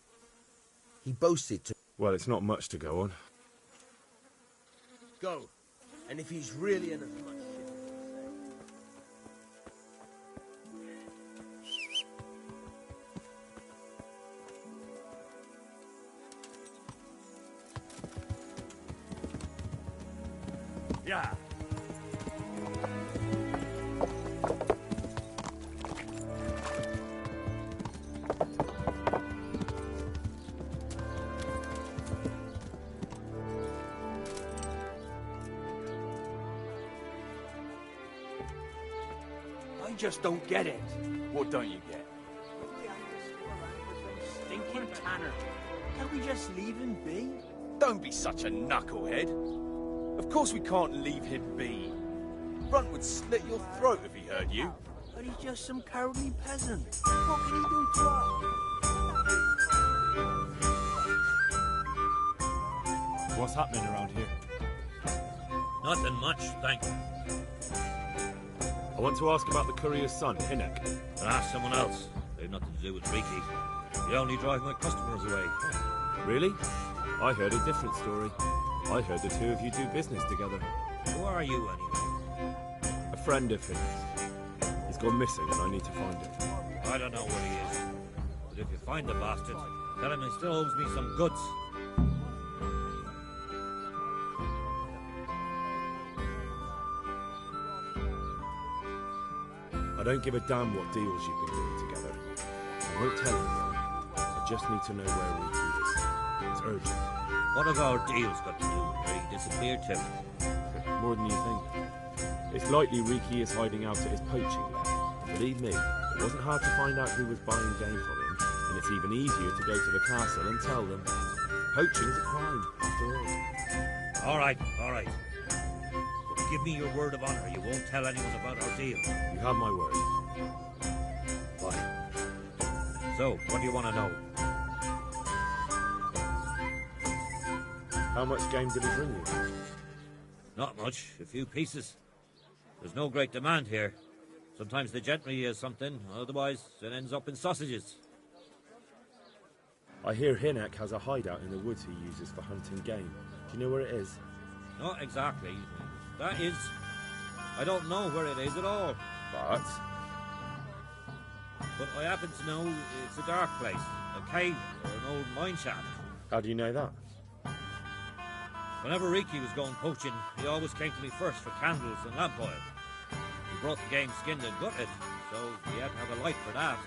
He boasted to... Well, it's not much to go on. Go. And if he's really in as much shit as you say... Yeah. I just don't get it. What don't you get? Stinking tanner. Can't we just leave him be? Don't be such a knucklehead. Of course we can't leave him be. Brunt would slit your throat if he heard you. But he's just some cowardly peasant. What can he do to us? What's happening around here? Nothing much, thank you. I want to ask about the courier's son, Enoch. But ask someone else. They've nothing to do with Freaky. They only drive my customers away. Really? I heard a different story. I heard the two of you do business together. Who are you, anyway? A friend of his. He's gone missing and I need to find him. I don't know where he is. But if you find the bastard, Tell him he still owes me some goods. I don't give a damn what deals you've been doing together. I won't tell anyone. I just need to know where Ricky is. It's urgent. What have our deals got to do with where he disappeared to? More than you think. It's likely Riki is hiding out at his poaching lair. Believe me, it wasn't hard to find out who was buying game from him, and it's even easier to go to the castle and tell them. Poaching's a crime, after all. All right. But give me your word of honor you won't tell anyone about our deal. You have my word. Fine. So, what do you want to know? How much game did he bring you? Not much, a few pieces. There's no great demand here. Sometimes the gentry has something, otherwise it ends up in sausages. I hear Hinek has a hideout in the woods he uses for hunting game. Do you know where it is? Not exactly. That is... I don't know where it is at all. But I happen to know it's a dark place, a cave or an old mine shaft. How do you know that? Whenever Riki was going poaching, he always came to me first for candles and lamp oil. He brought the game skinned and gutted, so we had to have a light for that.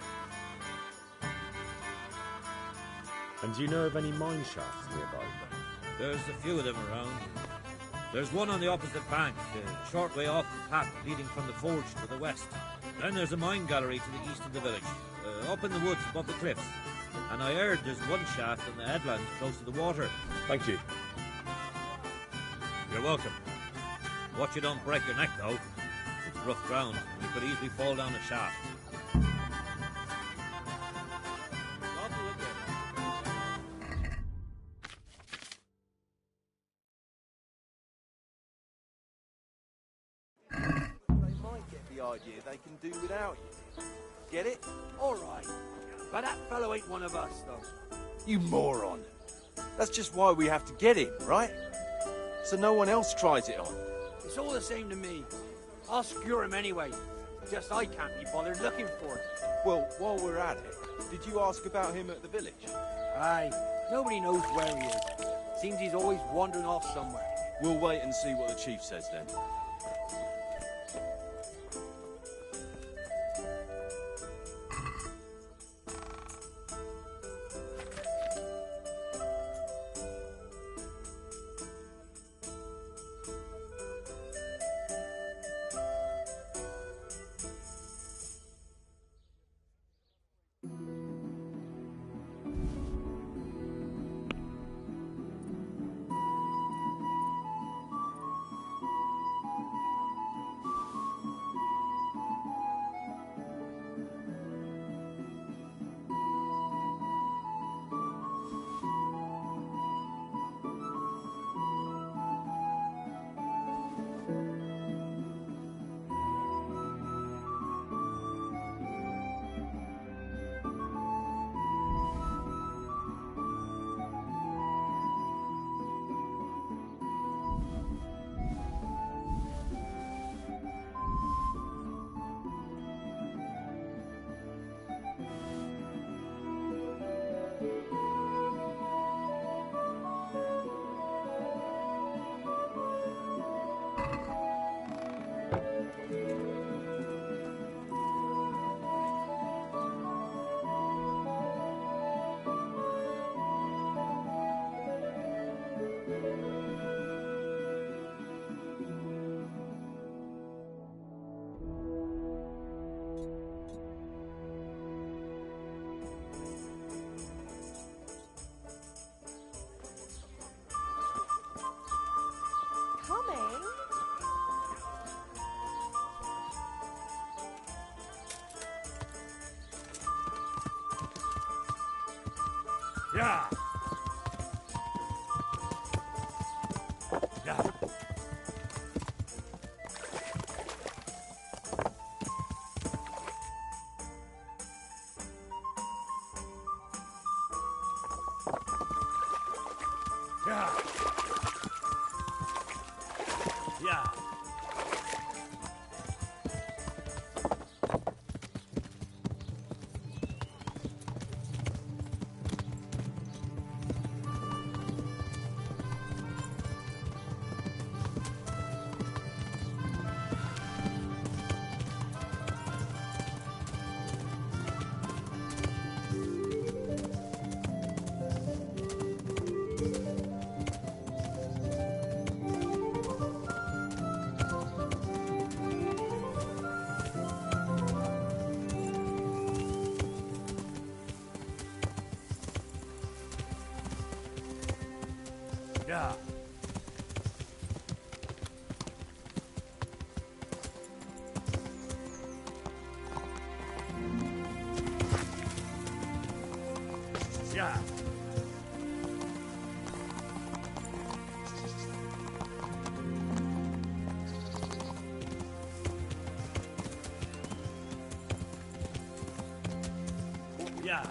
And do you know of any mine shafts nearby? There's a few of them around. There's one on the opposite bank, a short way off the path leading from the forge to the west. Then there's a mine gallery to the east of the village, up in the woods above the cliffs. And I heard there's one shaft on the headland close to the water. Thank you. You're welcome. Watch you don't break your neck, though. It's rough ground, and you could easily fall down a shaft. They might get the idea they can do without you. Get it? All right. But that fellow ain't one of us, though. You moron. That's just why we have to get him, right? So no one else tries it on. It's all the same to me. I'll secure him anyway. Just I can't be bothered looking for him. Well, while we're at it, did you ask about him at the village? Aye. Nobody knows where he is. Seems he's always wandering off somewhere. We'll wait and see what the chief says then. Yeah. Yeah. Yeah. Yeah. Yeah. Yeah. Yeah.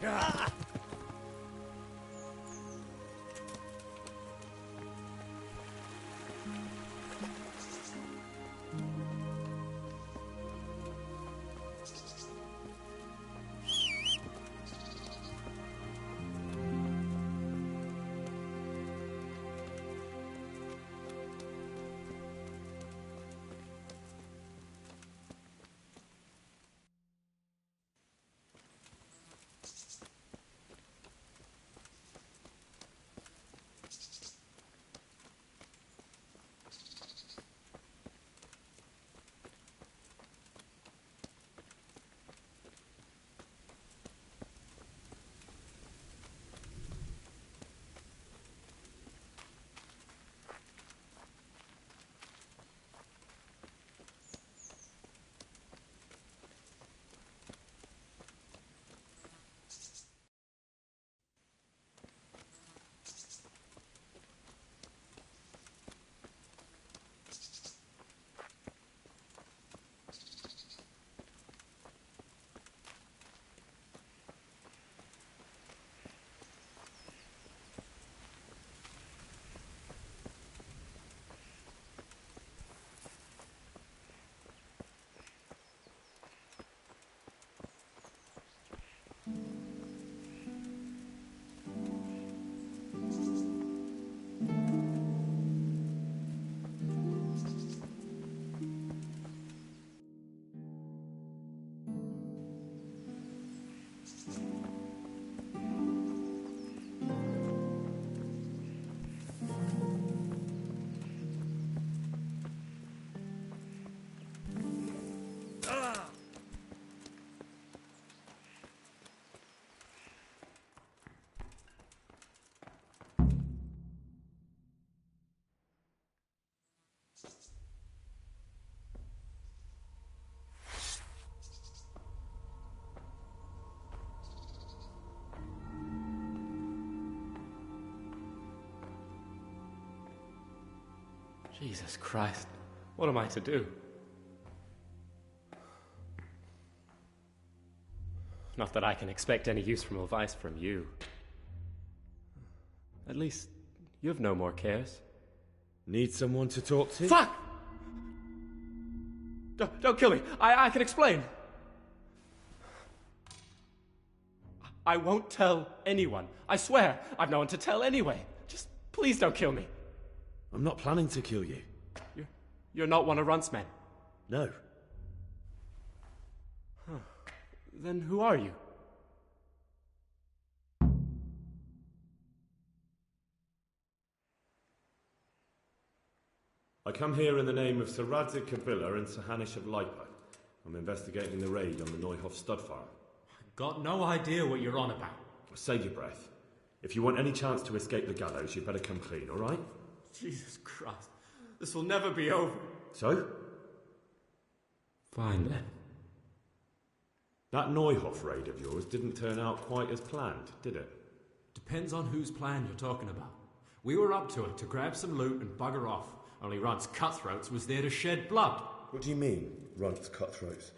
Ah! Jesus Christ, what am I to do? Not that I can expect any useful advice from you. At least, you've no more cares. Need someone to talk to? Fuck! Don't kill me. I can explain. I won't tell anyone. I swear, I've no one to tell anyway. Just please don't kill me. I'm not planning to kill you. You're not one of Runt's men? No. Huh. Then who are you? I come here in the name of Sir Radzig Kabila and Sir Hanish of Lipa. I'm investigating the raid on the Neuhof stud farm. Got no idea what you're on about. Save your breath. If you want any chance to escape the gallows, you'd better come clean, all right? Jesus Christ. This will never be over. So? Fine then. That Neuhof raid of yours didn't turn out quite as planned, did it? Depends on whose plan you're talking about. We were up to it to grab some loot and bugger off. Only Runt's cutthroats was there to shed blood. What do you mean, Runt's cutthroats?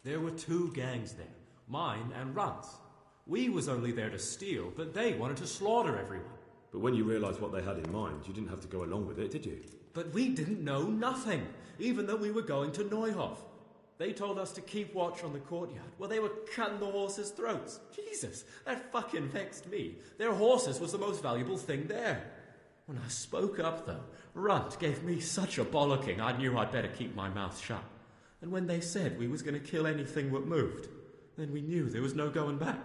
There were two gangs there. Mine and Runt's. We was only there to steal, but they wanted to slaughter everyone. But when you realised what they had in mind, you didn't have to go along with it, did you? But we didn't know nothing, even though we were going to Neuhof. They told us to keep watch on the courtyard. Well, they were cutting the horses' throats. Jesus, that fucking vexed me. Their horses was the most valuable thing there. When I spoke up, though, Runt gave me such a bollocking I knew I'd better keep my mouth shut. And when they said we was going to kill anything what moved, then we knew there was no going back.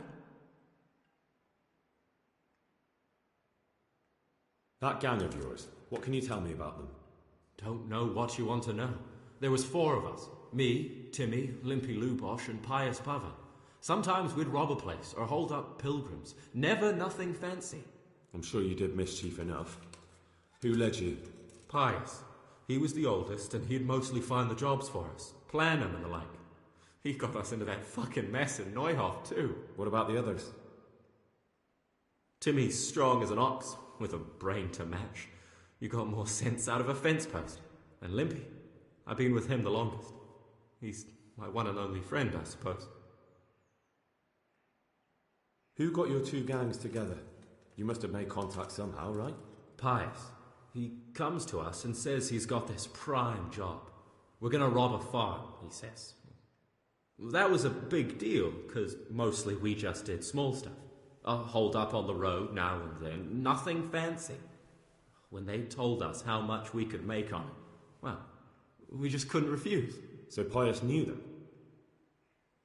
That gang of yours, what can you tell me about them? Don't know what you want to know. There was 4 of us. Me, Timmy, Limpy Lubosh, and Pius Pavan. Sometimes we'd rob a place or hold up pilgrims. Never nothing fancy. I'm sure you did mischief enough. Who led you? Pius. He was the oldest, and he'd mostly find the jobs for us. Plan them and the like. He got us into that fucking mess in Neuhof, too. What about the others? Timmy's strong as an ox, with a brain to match. You got more sense out of a fence post. And Limpy, I've been with him the longest. He's my one and only friend, I suppose. Who got your 2 gangs together? You must have made contact somehow, right? Pius. He comes to us and says he's got this prime job. We're going to rob a farm, he says. That was a big deal, because mostly we just did small stuff. Hold up on the road now and then. Nothing fancy. When they told us how much we could make on it, well, we just couldn't refuse. So Pius knew them?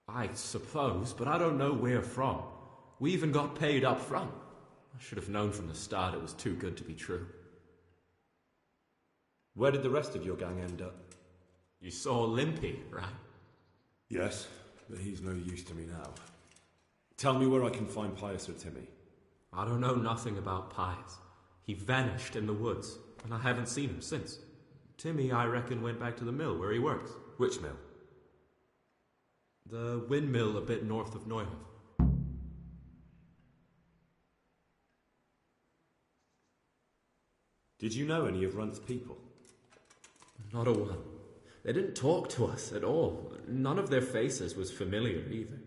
I suppose, but I don't know where from. We even got paid up front. I should have known from the start it was too good to be true. Where did the rest of your gang end up? You saw Limpy, right? Yes, but he's no use to me now. Tell me where I can find Pius or Timmy. I don't know nothing about Pius. He vanished in the woods, and I haven't seen him since. Timmy, I reckon, went back to the mill where he works. Which mill? The windmill a bit north of Neuhof. Did you know any of Runt's people? Not a one. They didn't talk to us at all. None of their faces was familiar either.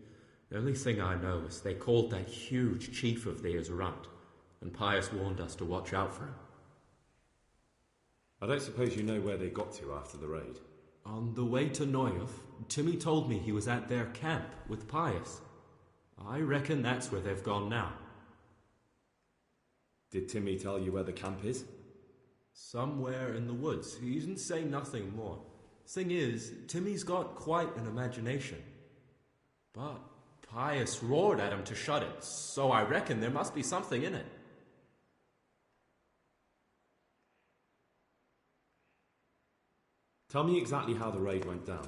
The only thing I know is they called that huge chief of theirs Runt, and Pius warned us to watch out for him. I don't suppose you know where they got to after the raid? On the way to Neuhof, Timmy told me he was at their camp with Pius. I reckon that's where they've gone now. Did Timmy tell you where the camp is? Somewhere in the woods. He didn't say nothing more. Thing is, Timmy's got quite an imagination. But Pius roared at him to shut it, so I reckon there must be something in it. Tell me exactly how the raid went down.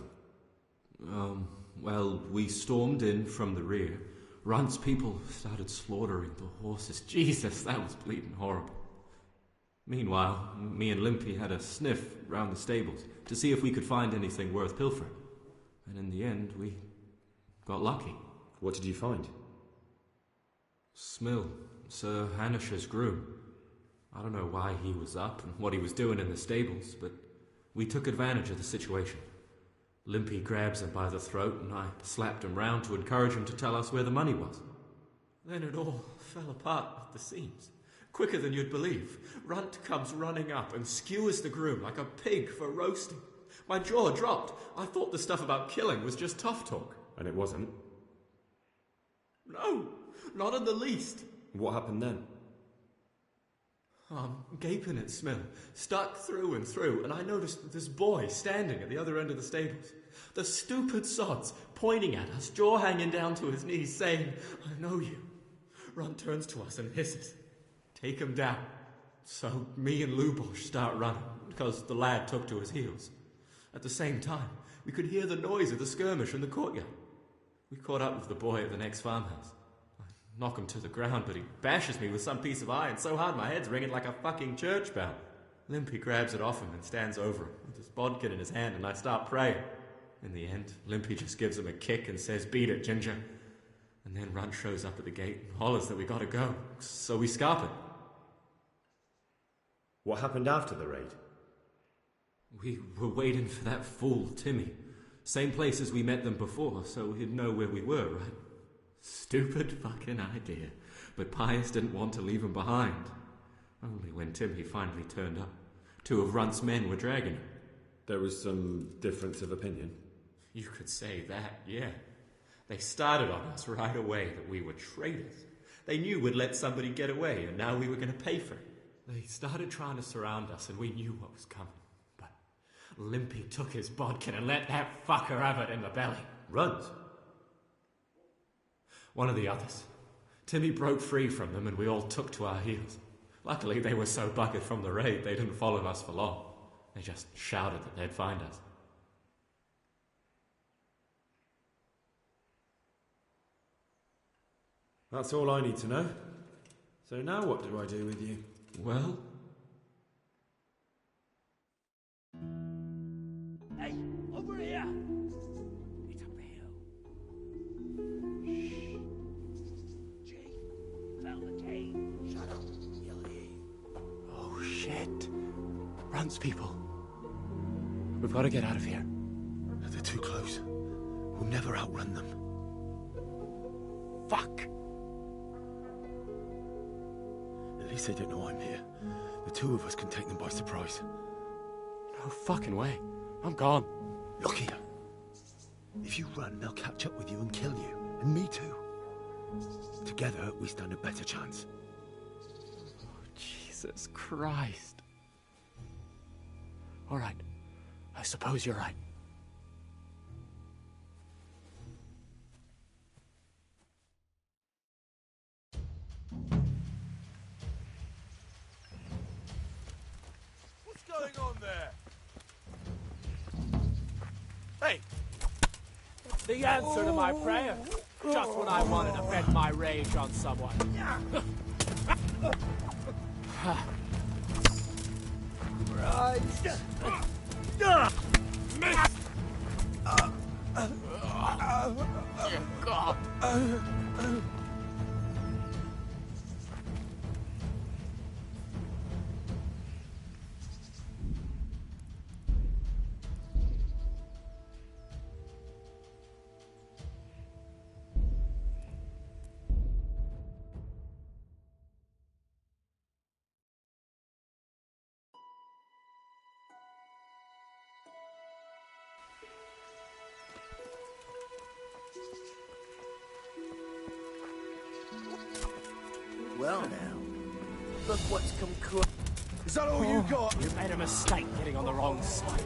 Well, we stormed in from the rear. Runt's people started slaughtering the horses. Jesus, that was bleeding horrible. Meanwhile, me and Limpy had a sniff round the stables to see if we could find anything worth pilfering. And in the end, we got lucky. What did you find? Smill, Sir Hanish's groom. I don't know why he was up and what he was doing in the stables, but we took advantage of the situation. Limpy grabs him by the throat and I slapped him round to encourage him to tell us where the money was. Then it all fell apart at the seams. Quicker than you'd believe. Runt comes running up and skewers the groom like a pig for roasting. My jaw dropped. I thought the stuff about killing was just tough talk. And it wasn't? No, not in the least. What happened then? I'm gaping at Smill, stuck through and through, and I noticed this boy standing at the other end of the stables. The stupid sods pointing at us, jaw hanging down to his knees, saying, "I know you." Runt turns to us and hisses, "Take him down." So me and Lubosh start running, because the lad took to his heels. At the same time, we could hear the noise of the skirmish in the courtyard. We caught up with the boy at the next farmhouse. I knock him to the ground, but he bashes me with some piece of iron so hard my head's ringing like a fucking church bell. Limpy grabs it off him and stands over him with his bodkin in his hand, and I start praying. In the end, Limpy just gives him a kick and says, "Beat it, Ginger." And then Runt shows up at the gate and hollers that we gotta go, so we scarp it. What happened after the raid? We were waiting for that fool, Timmy. Same place as we met them before, so he'd know where we were, right? Stupid fucking idea. But Pius didn't want to leave him behind. Only when Timmy finally turned up, 2 of Runt's men were dragging him. There was some difference of opinion? You could say that, yeah. They started on us right away that we were traitors. They knew we'd let somebody get away, and now we were going to pay for it. They started trying to surround us, and we knew what was coming. But Limpy took his bodkin and let that fucker have it in the belly. Runs? One of the others. Timmy broke free from them, and we all took to our heels. Luckily, they were so buggered from the raid, they didn't follow us for long. They just shouted that they'd find us. That's all I need to know. So now what do I do with you? Well... Hey, over here! It's up the hill. Shh. Jake, found the cave. Shut up, you'll hear. Oh, shit. Runs, people. We've got to get out of here. They're too close. We'll never outrun them. Fuck! At least they don't know I'm here. The two of us can take them by surprise. No fucking way. I'm gone. Look here. If you run, they'll catch up with you and kill you. And me too. Together, we stand a better chance. Oh, Jesus Christ. All right. I suppose you're right. What's going on there? Hey! The answer to my prayer. Just when I wanted to vent my rage on someone. Right. Miss! Dear God. Well now, look what's come cook. Is that all you got? You made a mistake getting on the wrong side.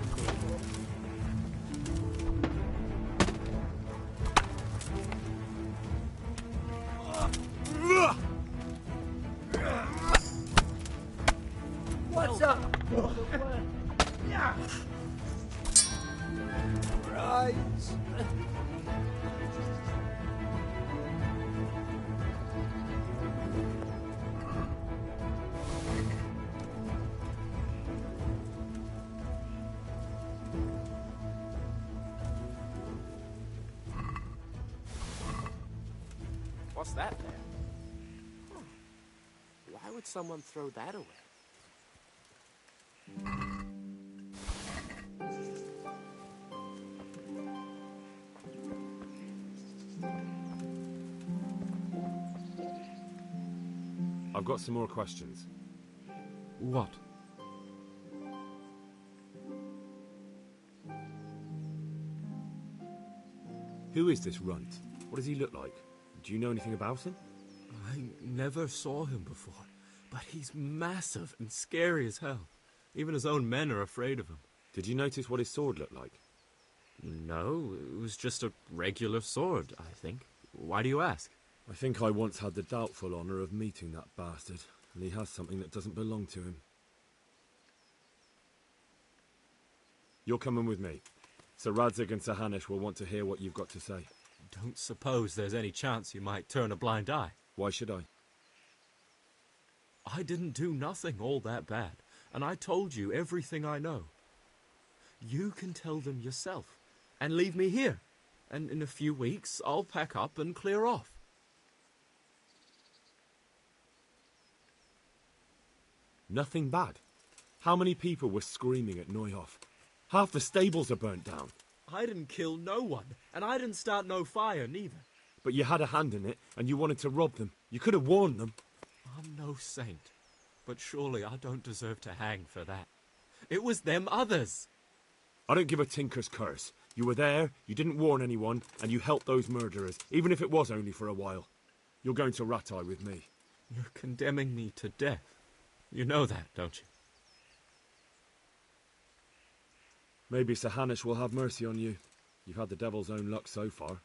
What's up? Right. What's that there? Why would someone throw that away? I've got some more questions. What? Who is this runt? What does he look like? Do you know anything about him? I never saw him before, but he's massive and scary as hell. Even his own men are afraid of him. Did you notice what his sword looked like? No, it was just a regular sword, I think. Why do you ask? I think I once had the doubtful honour of meeting that bastard, and he has something that doesn't belong to him. You're coming with me. Sir Radzig and Sir Hanush will want to hear what you've got to say. Don't suppose there's any chance you might turn a blind eye. Why should I? I didn't do nothing all that bad, and I told you everything I know. You can tell them yourself, and leave me here, and in a few weeks I'll pack up and clear off. Nothing bad. How many people were screaming at Neuhof? Half the stables are burnt down. I didn't kill no one, and I didn't start no fire neither. But you had a hand in it, and you wanted to rob them. You could have warned them. I'm no saint, but surely I don't deserve to hang for that. It was them others. I don't give a tinker's curse. You were there, you didn't warn anyone, and you helped those murderers, even if it was only for a while. You're going to Rattay with me. You're condemning me to death. You know that, don't you? Maybe Sir Hanush will have mercy on you. You've had the devil's own luck so far.